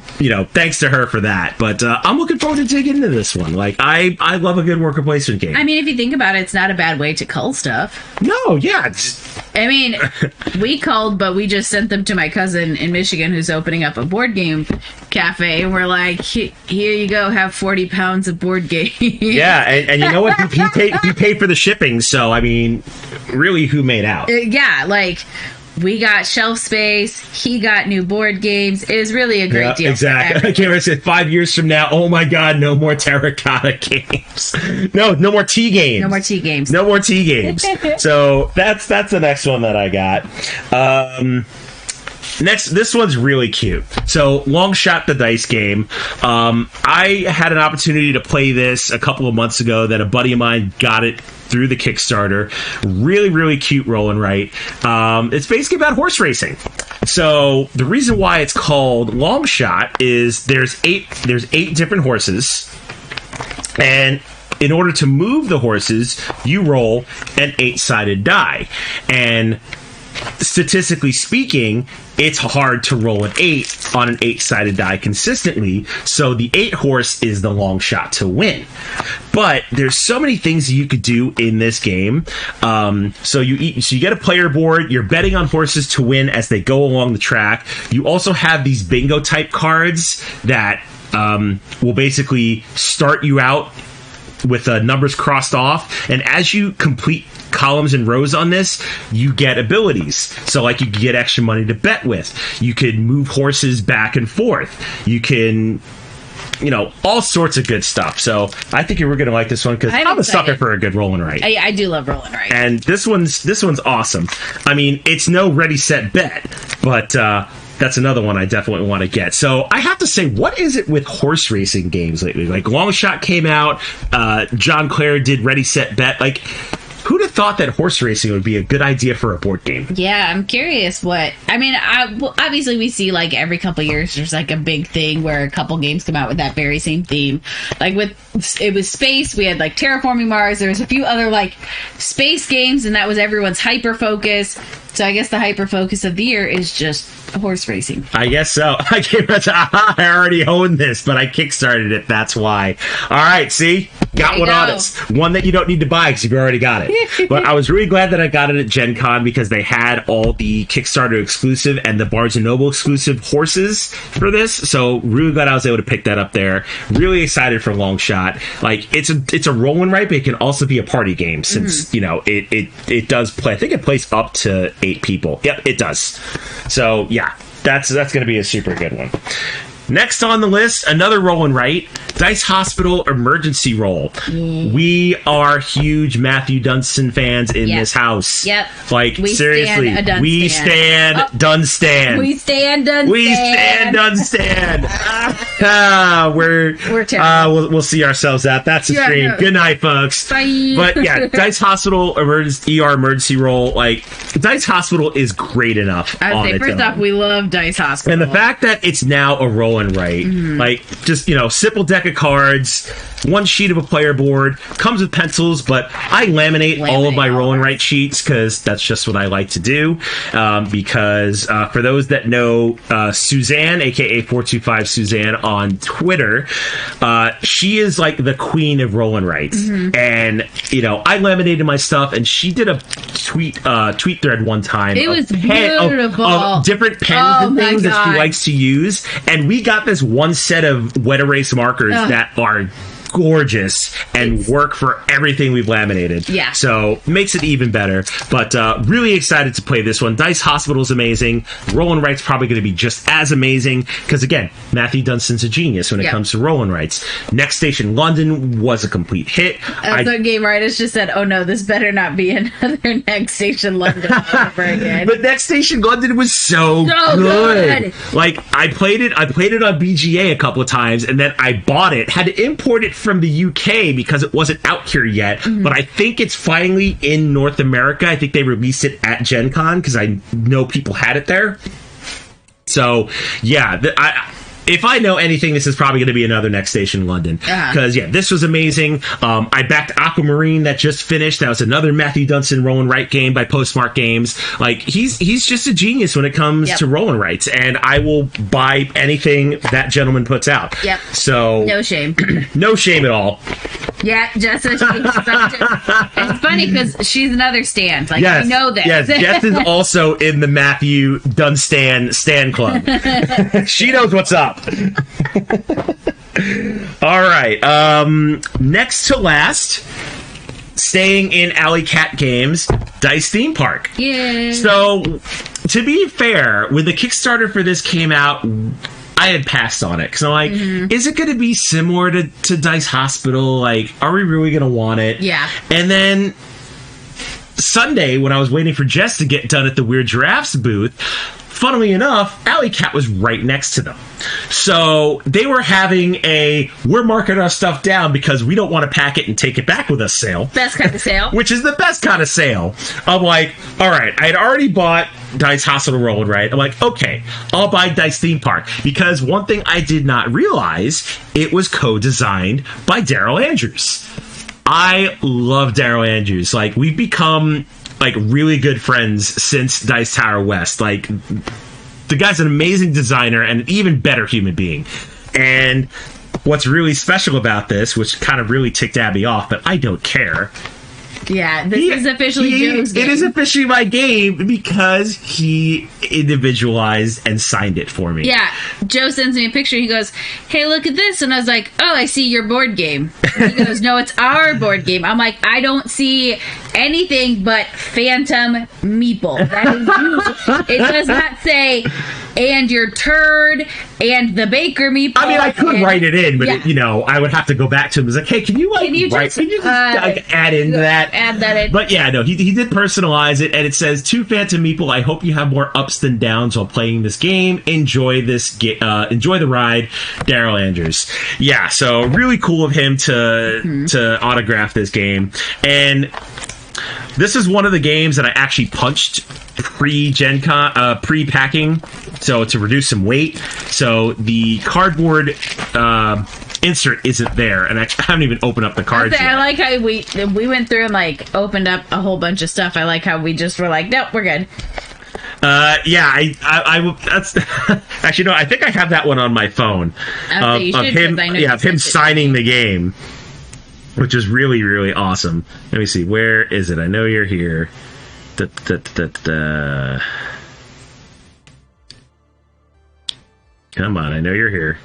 thanks to her for that. But I'm looking forward to digging into this one. Like, I love a good worker placement game. I mean, if you think about it, it's not a bad way to cull stuff. No, yeah. I mean, we culled, but we just sent them to my cousin in Michigan who's opening up a board game cafe, and we're like, here you go, have 40 pounds of board games. Yeah, and you know what? He paid for the shipping, so I mean, really, who made out? Yeah, like, we got shelf space, he got new board games. It was really a great deal. Exactly. I can't remember, said 5 years from now, oh my god, no more Terracotta games. No more T games. No more T games. No more T games. So that's the next one that I got. Next, this one's really cute. So, Long Shot the Dice game. I had an opportunity to play this a couple of months ago that a buddy of mine got it through the Kickstarter. Really, really cute roll and write. It's basically about horse racing. So, the reason why it's called Long Shot is there's eight different horses, and in order to move the horses, you roll an 8-sided die. And statistically speaking, it's hard to roll an 8 on an 8-sided die consistently, so the 8 horse is the long shot to win. But there's so many things you could do in this game. So you get a player board, you're betting on horses to win as they go along the track. You also have these bingo type cards that will basically start you out with numbers crossed off, and as you complete columns and rows on this, you get abilities. So like you can get extra money to bet with. You could move horses back and forth. You can, all sorts of good stuff. So I think you were going to like this one because I'm a sucker for a good roll and write. I do love roll and write. And this one's awesome. I mean, it's no ready, set, bet, but that's another one I definitely want to get. So I have to say, what is it with horse racing games lately? Like Long Shot came out, John Clare did Ready, Set, Bet. Like, who'd have thought that horse racing would be a good idea for a board game? Yeah, I'm curious obviously we see like every couple years there's like a big thing where a couple games come out with that very same theme. Like it was space, we had like Terraforming Mars, there was a few other like space games, and that was everyone's hyper focus. So I guess the hyper focus of the year is just horse racing. I guess so. I already own this, but I kickstarted it. That's why. All right, see? Got one on it. One that you don't need to buy because you've already got it. But I was really glad that I got it at GenCon because they had all the Kickstarter exclusive and the Barnes & Noble exclusive horses for this. So really glad I was able to pick that up there. Really excited for Long Shot. Like, it's a roll and write, but it can also be a party game since, it does play. I think it plays up to 8 people. Yep, it does. So, yeah, that's going to be a super good one. Next on the list, another roll and write, Dice Hospital Emergency Roll. We are huge Matthew Dunstan fans in this house. Yep. Like, seriously, we stand Dunstan. We stand Dunstan. We stand Dunstan. We're terrible. We'll see ourselves out. That's the stream. No. Good night, folks. Bye. But yeah, Dice Hospital Emergency Roll. Like, Dice Hospital is great enough. I would say, first off, we love Dice Hospital. And the fact that it's now a roll and write, like, just, simple deck of cards, one sheet of a player board, comes with pencils, but I laminate all of my roll and write sheets because that's just what I like to do. Because for those that know Suzanne, aka 425 Suzanne on Twitter, she is like the queen of roll and writes. And I laminated my stuff, and she did a tweet thread one time. It was beautiful. Of different pens and things that she likes to use, and we got this one set of wet erase markers that are gorgeous and work for everything we've laminated. Yeah. So makes it even better. But really excited to play this one. Dice Hospital's amazing. Roll and Write's probably going to be just as amazing because, again, Matthew Dunstan's a genius when it comes to roll and writes. Next Station London was a complete hit. That's what Game Writers just said, oh no, this better not be another Next Station London all over again. But Next Station London was so good. Like, I played it on BGA a couple of times, and then I bought it, had to import it from the UK because it wasn't out here yet, but I think it's finally in North America. I think they released it at GenCon because I know people had it there. So, yeah, if I know anything, this is probably going to be another Next Station London. Because, this was amazing. I backed Aquamarine that just finished. That was another Matthew Dunstan roll and write game by Postmark Games. Like, he's just a genius when it comes to roll and writes. And I will buy anything that gentleman puts out. Yep. So... No shame. No shame at all. Yeah, Jess is it's funny because she's another Stan. Like, I know that. Yes, Jess is also in the Matthew Dunstan Stan Club. She knows what's up. All right. Next to last, staying in Alley Cat Games, Dice Theme Park. Yeah. So, to be fair, when the Kickstarter for this came out, I had passed on it because I'm like, is it going to be similar to Dice Hospital? Like, are we really going to want it? Yeah. And then Sunday, when I was waiting for Jess to get done at the Weird Giraffes booth, funnily enough, Alley Cat was right next to them. So they were having we're marking our stuff down because we don't want to pack it and take it back with us sale. Best kind of sale. Which is the best kind of sale. I'm like, all right, I had already bought Dice Hospital Roll and Write. I'm like, okay, I'll buy Dice Theme Park. Because one thing I did not realize, it was co-designed by Daryl Andrews. I love Daryl Andrews. Like, we've become like really good friends since Dice Tower West. Like, the guy's an amazing designer and an even better human being. And what's really special about this, which kind of really ticked Abby off, but I don't care. Yeah, this is officially Joe's game. It is officially my game because he individualized and signed it for me. Yeah, Joe sends me a picture. He goes, "Hey, look at this." And I was like, "Oh, I see your board game." And he goes, "No, it's our board game." I'm like, "I don't see anything but Phantom Meeple. That is you. It does not say, and your turd, and the Baker Meeple." I mean, I could write it in, but I would have to go back to him and be like, "Hey, can you just add into that?" Add that in. But yeah, no, he did personalize it, and it says, "To Phantom Meeple, I hope you have more ups than downs while playing this game. Enjoy enjoy the ride, Daryl Andrews." Yeah, so really cool of him to autograph this game. And this is one of the games that I actually punched pre-GenCon, pre-packing, so to reduce some weight. So the cardboard insert isn't there, and I haven't even opened up the cards yet. I like how we went through and like opened up a whole bunch of stuff. I like how we just were like, nope, we're good. Yeah, I that's actually no. I think I have that one on my phone of him signing the game, which is really, really awesome. Let me see, where is it? I know you're here. Come on, I know you're here.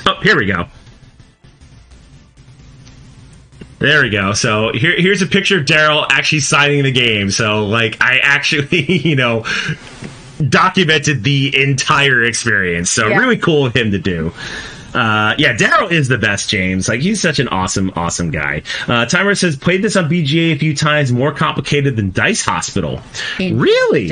Oh, here we go. There we go. So here's a picture of Daryl actually signing the game. So, like, I actually, documented the entire experience. So really cool of him to do. Daryl is the best, James. Like, he's such an awesome guy. Timer says, played this on BGA a few times, more complicated than Dice Hospital. Really?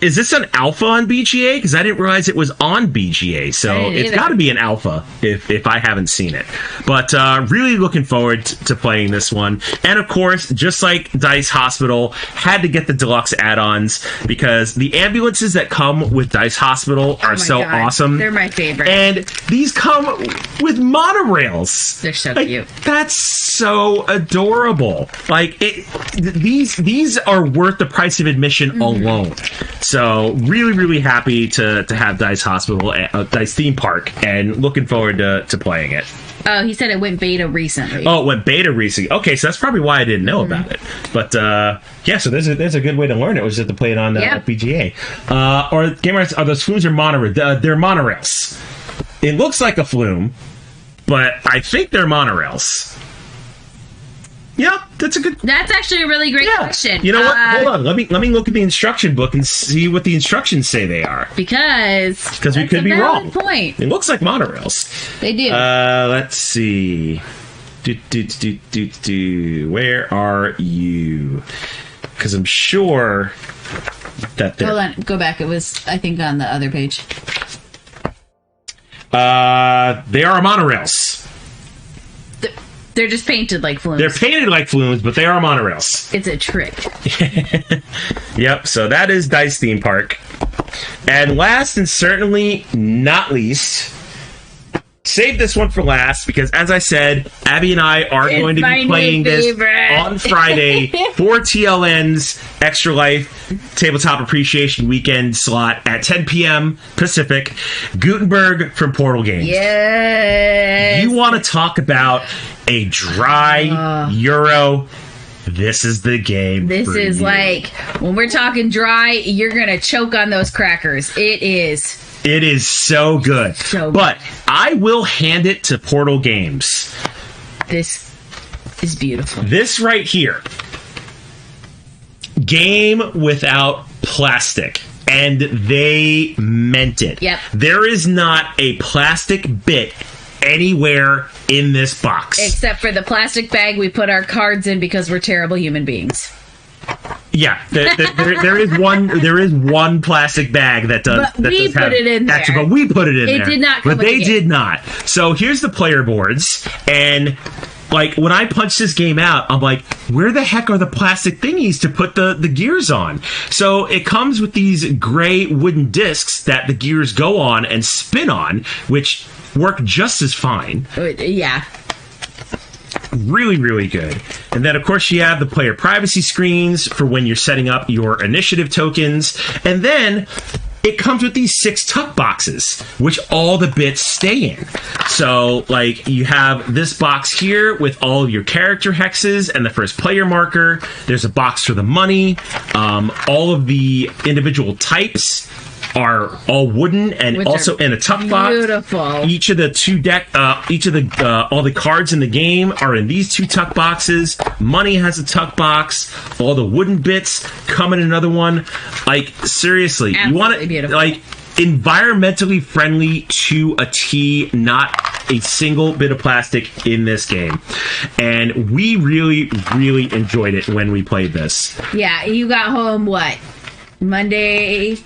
Is this an alpha on BGA? Because I didn't realize it was on BGA. So it's got to be an alpha if I haven't seen it. But really looking forward to playing this one. And of course, just like Dice Hospital, had to get the deluxe add-ons because the ambulances that come with Dice Hospital are awesome. They're my favorite. And these come with monorails. They're so cute. That's so adorable. Like, these are worth the price of admission alone. So really, really happy to have Dice Hospital, Dice Theme Park, and looking forward to playing it. Oh, he said it went beta recently. Oh, it went beta recently. Okay, so that's probably why I didn't know about it. But so there's a good way to learn it, was just to play it on BGA. Or gamers, are those flumes or monorails? They're monorails. It looks like a flume, but I think they're monorails. Yeah, that's actually a really great question. You know what? Hold on. Let me look at the instruction book and see what the instructions say they are. Because we could be wrong. Point. It looks like monorails. They do. Let's see. Where are you? Because I'm sure that they're... Hold on. Go back. It was, I think, on the other page. They are monorails. They're just painted like flumes. They're painted like flumes, but they are monorails. It's a trick. Yep, so that is Dice Theme Park. And last and certainly not least, save this one for last, because as I said, Abby and I are going to be playing this on Friday for TLN's Extra Life Tabletop Appreciation Weekend slot at 10 p.m. Pacific. Gutenberg from Portal Games. Yes! You want to talk about a dry Euro? This is the game. This is like, when we're talking dry, you're going to choke on those crackers. It is. It is so good. But I will hand it to Portal Games. This is beautiful. This right here. Game without plastic. And they meant it. Yep. There is not a plastic bit anywhere in this box. Except for the plastic bag we put our cards in because we're terrible human beings. Yeah, there is one plastic bag that does. But we put it in there. Actually, but we put it in there. It did not come but they did not. So here's the player boards, and like when I punched this game out, I'm like, where the heck are the plastic thingies to put the gears on? So it comes with these gray wooden discs that the gears go on and spin on, which work just as fine. Yeah. Really, really good. And then, of course, you have the player privacy screens for when you're setting up your initiative tokens. And then it comes with these 6 tuck boxes, which all the bits stay in. So, like, you have this box here with all of your character hexes and the first player marker. There's a box for the money. All of the individual types are all wooden and Which also in a tuck box. Beautiful. Each of the all the cards in the game are in these 2 tuck boxes. Money has a tuck box. All the wooden bits come in another one. Like, seriously, Absolutely you want it beautiful. like environmentally friendly to a T, not a single bit of plastic in this game. And we really, really enjoyed it when we played this. Yeah, you got home what? Monday?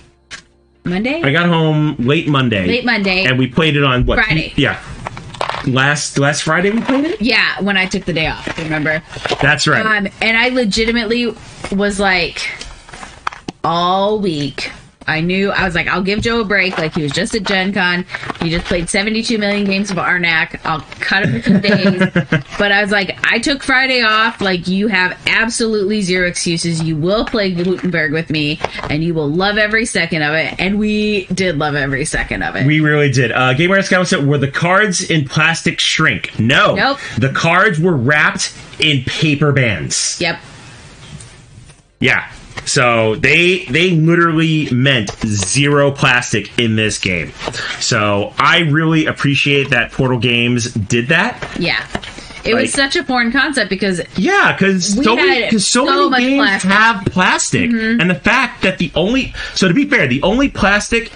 I got home late Monday. And we played it on what? Friday. Yeah. Last Friday we played it? Yeah, when I took the day off, remember? That's right. And I legitimately was like, all week, I was like, I'll give Joe a break. Like, he was just at GenCon. He just played 72 million games of Arnak. I'll cut him a few days. But I was like, I took Friday off. Like, you have absolutely zero excuses. You will play Gutenberg with me, and you will love every second of it. And we did love every second of it. We really did. Game Artist Scout said, were the cards in plastic shrink? No. Nope. The cards were wrapped in paper bands. Yep. Yeah. So they literally meant zero plastic in this game. So I really appreciate that Portal Games did that. Yeah. It was such a foreign concept because because so many games plastic. have plastic, and the fact that to be fair, the only plastic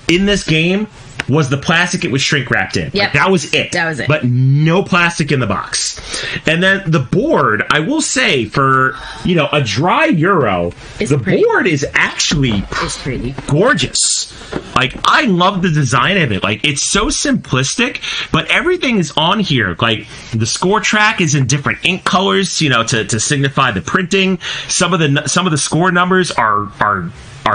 in this game was the plastic it was shrink wrapped in. Yep. Like, that was it. That was it. But no plastic in the box. And then the board, I will say, for a dry Euro, board is actually pretty gorgeous. Like, I love the design of it. Like, it's so simplistic, but everything is on here. Like, the score track is in different ink colors, to signify the printing. Some of the score numbers are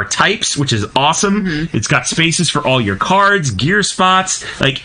types, which is awesome. It's got spaces for all your cards, gear spots, like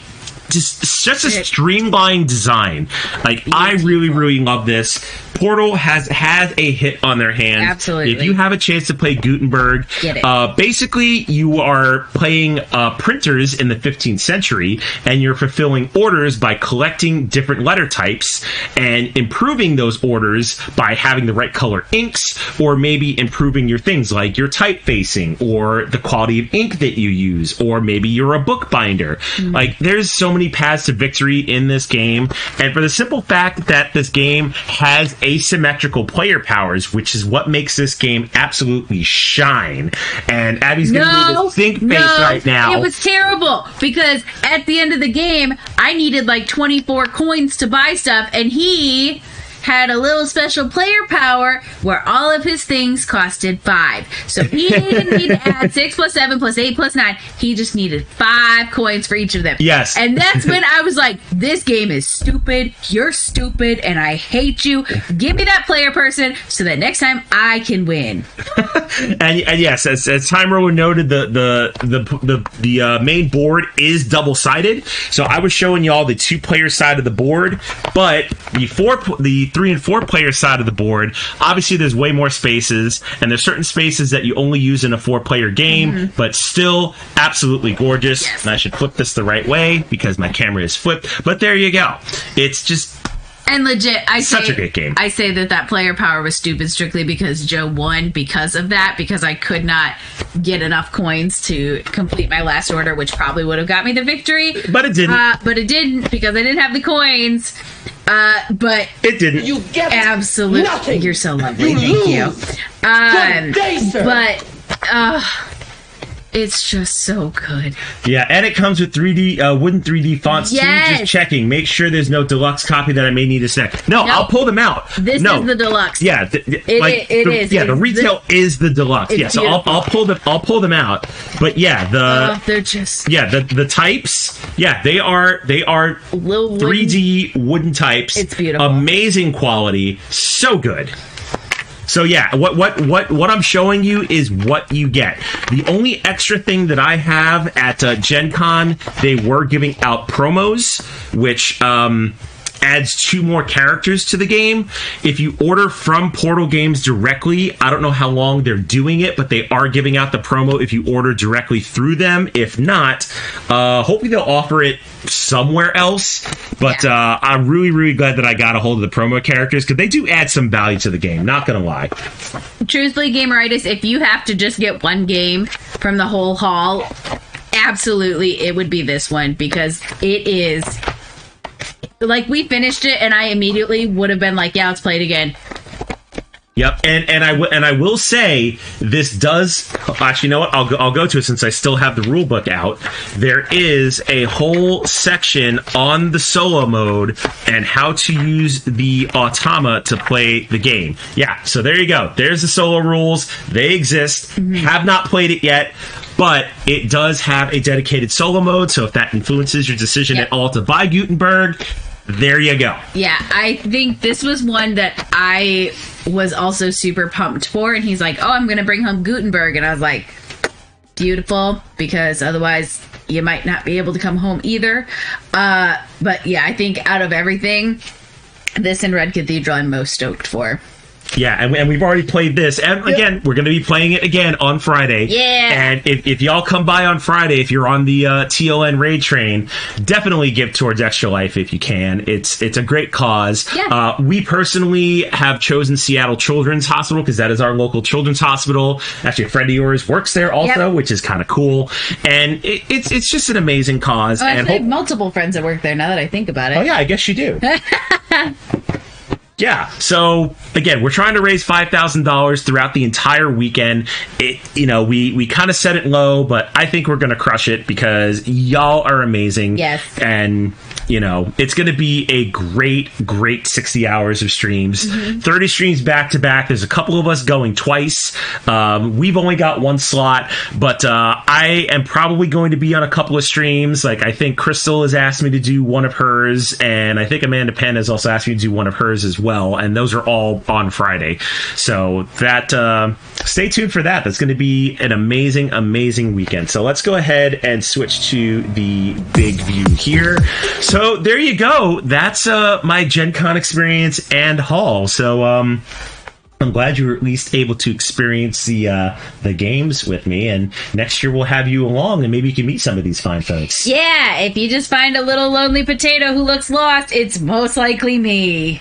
just such a streamlined design. Like, I really, really love this. Portal has a hit on their hands. Absolutely. If you have a chance to play Gutenberg, get it. Basically you are playing printers in the 15th century, and you're fulfilling orders by collecting different letter types and improving those orders by having the right color inks, or maybe improving your things like your typefacing or the quality of ink that you use, or maybe you're a bookbinder. Like, there's so many paths to victory in this game, and for the simple fact that this game has asymmetrical player powers, which is what makes this game absolutely shine. And Abby's giving me the think face right now. It was terrible because at the end of the game, I needed like 24 coins to buy stuff, and he had a little special player power where all of his things costed 5. So he didn't need to add 6 plus 7 plus 8 plus 9. He just needed 5 coins for each of them. Yes. And that's when I was like, this game is stupid. You're stupid, and I hate you. Give me that player person so that next time I can win. and yes, as Time Roller noted, the main board is double-sided. So I was showing you all the 2-player side of the board, but the 3 and 4 player side of the board, obviously there's way more spaces, and there's certain spaces that you only use in a 4-player game, but still absolutely gorgeous. Yes. And I should flip this the right way because my camera is flipped, but there you go. It's just and legit, such a great game. I say that player power was stupid strictly because Joe won because of that, because I could not get enough coins to complete my last order, which probably would have got me the victory. But it didn't. But it didn't because I didn't have the coins. But it didn't. You get absolutely nothing. You're so lovely. You Thank you. Good day, sir. But it's just so good. Yeah, and it comes with 3D wooden 3D fonts too. Just checking, make sure there's no deluxe copy that I may need to snack. No, I'll pull them out. This is the deluxe. Yeah, it is. Yeah, the retail is the deluxe. Yeah, so I'll pull them out. But yeah, they're just the types. Yeah, they are little 3D wooden types. It's beautiful. Amazing quality. So good. So yeah, what I'm showing you is what you get. The only extra thing that I have at Gen Con, they were giving out promos, which adds 2 more characters to the game. If you order from Portal Games directly, I don't know how long they're doing it, but they are giving out the promo if you order directly through them. If not, hopefully they'll offer it somewhere else. But I'm really, really glad that I got a hold of the promo characters, because they do add some value to the game, not gonna lie. Truthfully, Gameritis, if you have to just get one game from the whole haul, absolutely it would be this one, because it is... Like, we finished it, and I immediately would have been like, yeah, let's play it again. Yep, and I will say, this does... Actually, you know what? I'll go to it since I still have the rule book out. There is a whole section on the solo mode and how to use the Automa to play the game. Yeah, so there you go. There's the solo rules. They exist. Mm-hmm. Have not played it yet. But it does have a dedicated solo mode, so if that influences your decision at all to buy Gutenberg, there you go. Yeah, I think this was one that I was also super pumped for, and he's like, oh, I'm going to bring home Gutenberg, and I was like, beautiful, because otherwise you might not be able to come home either. But yeah, I think out of everything, this and Red Cathedral I'm most stoked for. Yeah, and we've already played this. And again, we're going to be playing it again on Friday. Yeah. And if y'all come by on Friday, if you're on the TLN raid train, definitely give towards Extra Life if you can. It's a great cause. Yeah. We personally have chosen Seattle Children's Hospital because that is our local children's hospital. Actually, a friend of yours works there also, which is kind of cool. And it's just an amazing cause. Oh, and I have multiple friends that work there now that I think about it. Oh, yeah, I guess you do. Yeah, so again, we're trying to raise $5,000 throughout the entire weekend. We kind of set it low, but I think we're going to crush it because y'all are amazing. Yes. And, it's going to be a great 60 hours of streams. Mm-hmm. 30 streams back to back. There's a couple of us going twice. We've only got one slot, but I am probably going to be on a couple of streams. Like, I think Crystal has asked me to do one of hers, and I think Amanda Penn has also asked me to do one of hers as well, and those are all on Friday. So that stay tuned for that. That's going to be an amazing weekend. So let's go ahead and switch to the big view here. So there you go. That's my Gen Con experience and haul. So I'm glad you were at least able to experience the games with me, and next year we'll have you along, and maybe you can meet some of these fine folks. Yeah, if you just find a little lonely potato who looks lost, it's most likely me.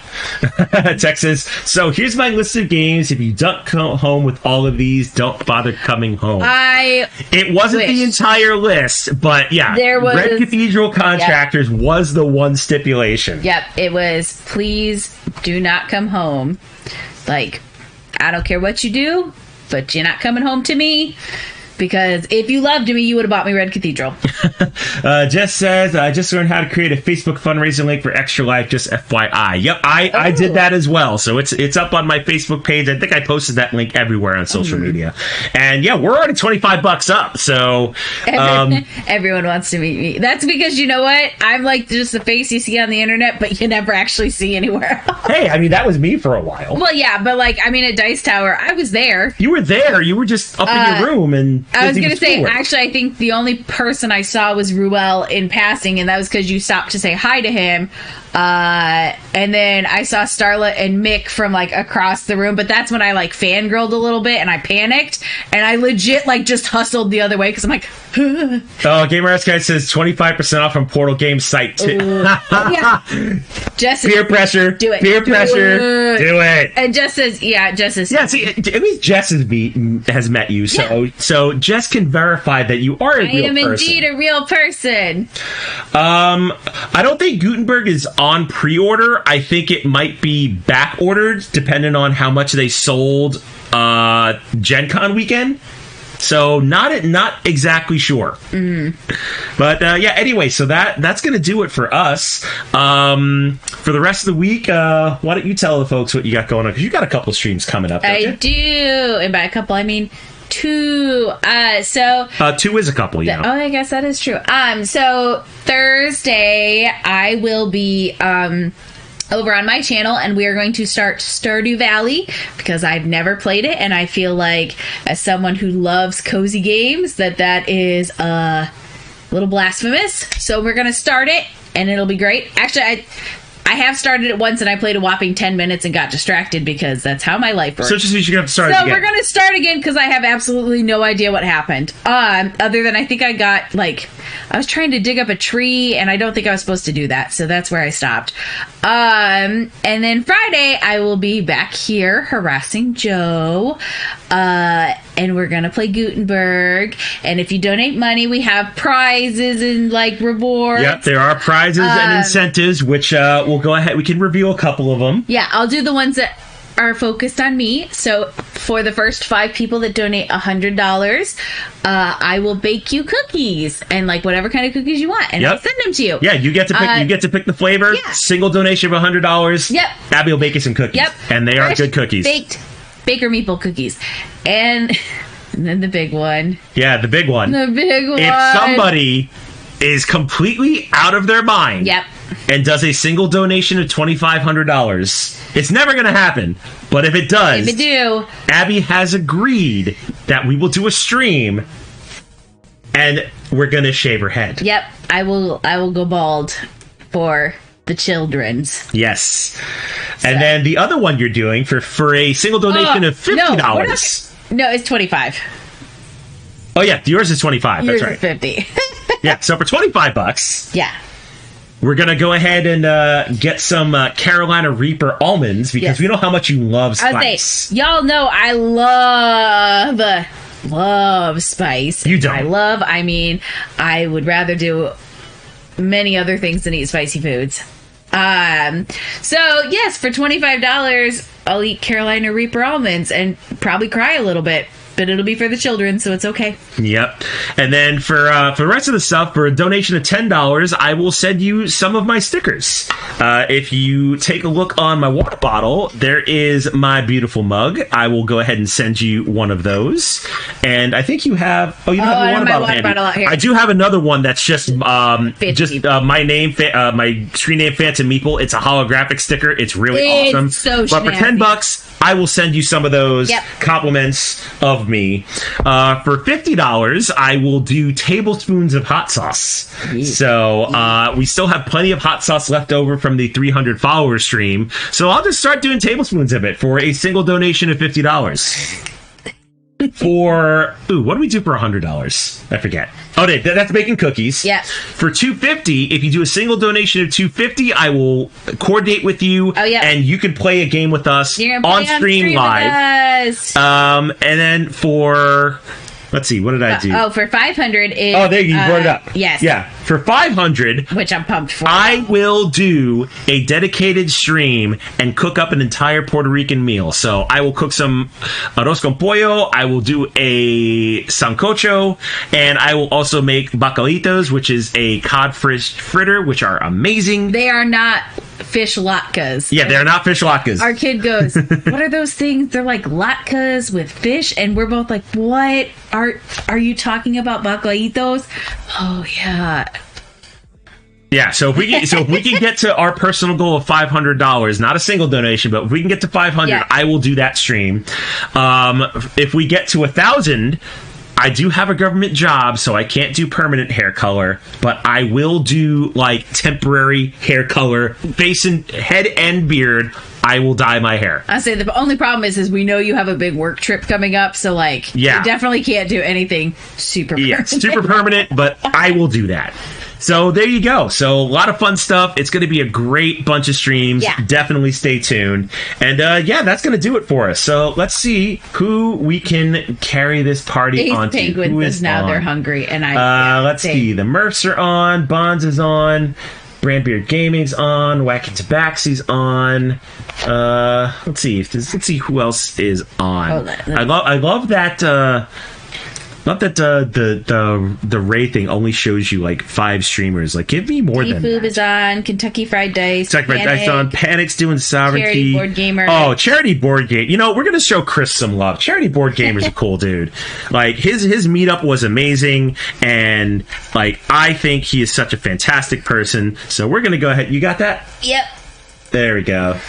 Texas. So here's my list of games. If you don't come home with all of these, don't bother coming home. It wasn't the entire list, but yeah, there was, Red Cathedral Contractors was the one stipulation. Yep, it was, please do not come home. Like, I don't care what you do, but you're not coming home to me. Because if you loved me, you would have bought me Red Cathedral. Jess says, I just learned how to create a Facebook fundraiser link for Extra Life, just FYI. Yep, I did that as well. So it's up on my Facebook page. I think I posted that link everywhere on social media. And yeah, we're already $25 up. So everyone wants to meet me. That's because, you know what? I'm like just the face you see on the internet, but you never actually see anywhere else. Hey, I mean, that was me for a while. Well, yeah, but like, I mean, at Dice Tower, I was there. You were there. You were just up in your room and I was going to say, actually, I think the only person I saw was Ruel in passing, and that was because you stopped to say hi to him. And then I saw Starla and Mick from like across the room, but that's when I like fangirled a little bit and I panicked and I legit like just hustled the other way because I'm like, oh, Gamer Ass Guy says 25% off from Portal Games site too. Yeah. Jess peer pressure. Do it. Peer pressure. Do it. And Jess says, yeah, see, at least Jess has met you, so Jess can verify that you are a real person. I am indeed a real person. I don't think Gutenberg is on pre-order. I think it might be back ordered depending on how much they sold Gen Con weekend. So not exactly sure. But yeah, anyway, so that's going to do it for us. For the rest of the week, why don't you tell the folks what you got going on? Because you got a couple streams coming up, don't you? I do. And by a couple, I mean 2. So 2 is a couple, yeah. Oh, I guess that is true. So Thursday, I will be over on my channel, and we are going to start Stardew Valley because I've never played it, and I feel like as someone who loves cozy games that is a little blasphemous. So we're going to start it, and it'll be great. Actually, I have started it once, and I played a whopping 10 minutes and got distracted because that's how my life works. So it just means you're going to start again. So we're going to start again because I have absolutely no idea what happened. Other than I think I got, I was trying to dig up a tree, and I don't think I was supposed to do that. So that's where I stopped. And then Friday, I will be back here harassing Joe. And we're going to play Gutenberg. And if you donate money, we have prizes and, rewards. Yep, there are prizes and incentives, which we'll go ahead. We can reveal a couple of them. Yeah, I'll do the ones that are focused on me. So for the first 5 people that donate $100, I will bake you cookies and whatever kind of cookies you want, and I'll send them to you. Yeah, you get to pick. You get to pick the flavor. Yeah. Single donation of $100. Yep. Abby will bake you some cookies. Yep. And they are good cookies. Baked Baker Meeple cookies, and then the big one. Yeah, the big one. The big one. If somebody is completely out of their mind. Yep. And does a single donation of $2,500. It's never going to happen. But if it does, if it do, Abby has agreed that we will do a stream, and we're going to shave her head. Yep, I will go bald for the children's. Yes. And then the other one you're doing for a single donation of $50. No, it's $25. Oh yeah, yours is $25. Yours That's right. is $50. Yeah, so for $25. Yeah. We're going to go ahead and get some Carolina Reaper almonds because we know how much you love spice. Y'all know I love spice. You don't. I would rather do many other things than eat spicy foods. So yes, for $25, I'll eat Carolina Reaper almonds and probably cry a little bit. But it'll be for the children, so it's okay. Yep. And then for the rest of the stuff, for a donation of $10, I will send you some of my stickers. If you take a look on my water bottle, there is my beautiful mug. I will go ahead and send you one of those. And I think you have... Oh, you don't have a water bottle handy. I do have another one that's just my name, my screen name, Phantom Meeple. It's a holographic sticker. It's really awesome. So but for $10, I will send you some of those compliments of me. For $50, I will do tablespoons of hot sauce. So we still have plenty of hot sauce left over from the 300 follower stream. So I'll just start doing tablespoons of it for a single donation of $50. What do we do for $100? I forget. Oh, that's baking cookies. Yeah. For $250, if you do a single donation of $250, I will coordinate with you. Oh, yeah. And you can play a game with us on stream live. And then for... Let's see, what did I do? For $500 is... Oh, there you brought it up. Yes. Yeah, for $500... Which I'm pumped for. I will do a dedicated stream and cook up an entire Puerto Rican meal. So I will cook some arroz con pollo, I will do a sancocho, and I will also make bacalitos, which is a codfish fritter, which are amazing. They are not fish latkes. Yeah, they're not fish latkes. Our kid goes, what are those things? They're like latkes with fish, and we're both like, what? Are you talking about bacalitos? Oh yeah. Yeah, so if we can get to our personal goal of $500, not a single donation, but if we can get to $500, I will do that stream. If we get to 1,000, I do have a government job, so I can't do permanent hair color, but I will do temporary hair color, face and head and beard. I will dye my hair. I say the only problem is we know you have a big work trip coming up, so you definitely can't do anything super permanent. Yeah, super permanent, but I will do that. So there you go. So a lot of fun stuff. It's going to be a great bunch of streams. Yeah. Definitely stay tuned. And that's going to do it for us. So let's see who we can carry this party on to. Penguins now they're hungry, and let's see. The Murphs are on. Bonds is on. Brandbeard Gaming's on. Wacky Tabaxi's on. Let's see who else is on. I love that. Not that the Ray thing only shows you 5 streamers. Give me more than that. Boob is on. Kentucky Fried Dice. Kentucky Fried Dice on. Panic's doing Sovereignty. Charity Board Gamer. Oh, Charity Board Game. We're gonna show Chris some love. Charity Board Gamer's a cool dude. His meetup was amazing, and I think he is such a fantastic person. So we're gonna go ahead. You got that? Yep. There we go.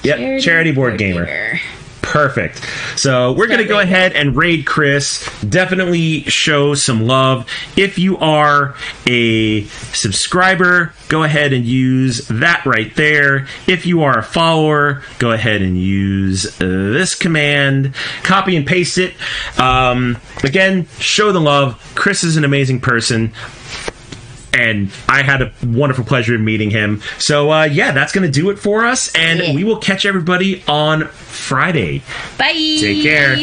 Yep, Charity Board Gamer. Perfect. So we're going to go ahead and raid Chris. Definitely show some love. If you are a subscriber, go ahead and use that right there. If you are a follower, go ahead and use this command. Copy and paste it. Again, show the love. Chris is an amazing person. And I had a wonderful pleasure in meeting him. So, yeah, that's going to do it for us. And we will catch everybody on Friday. Bye. Take care.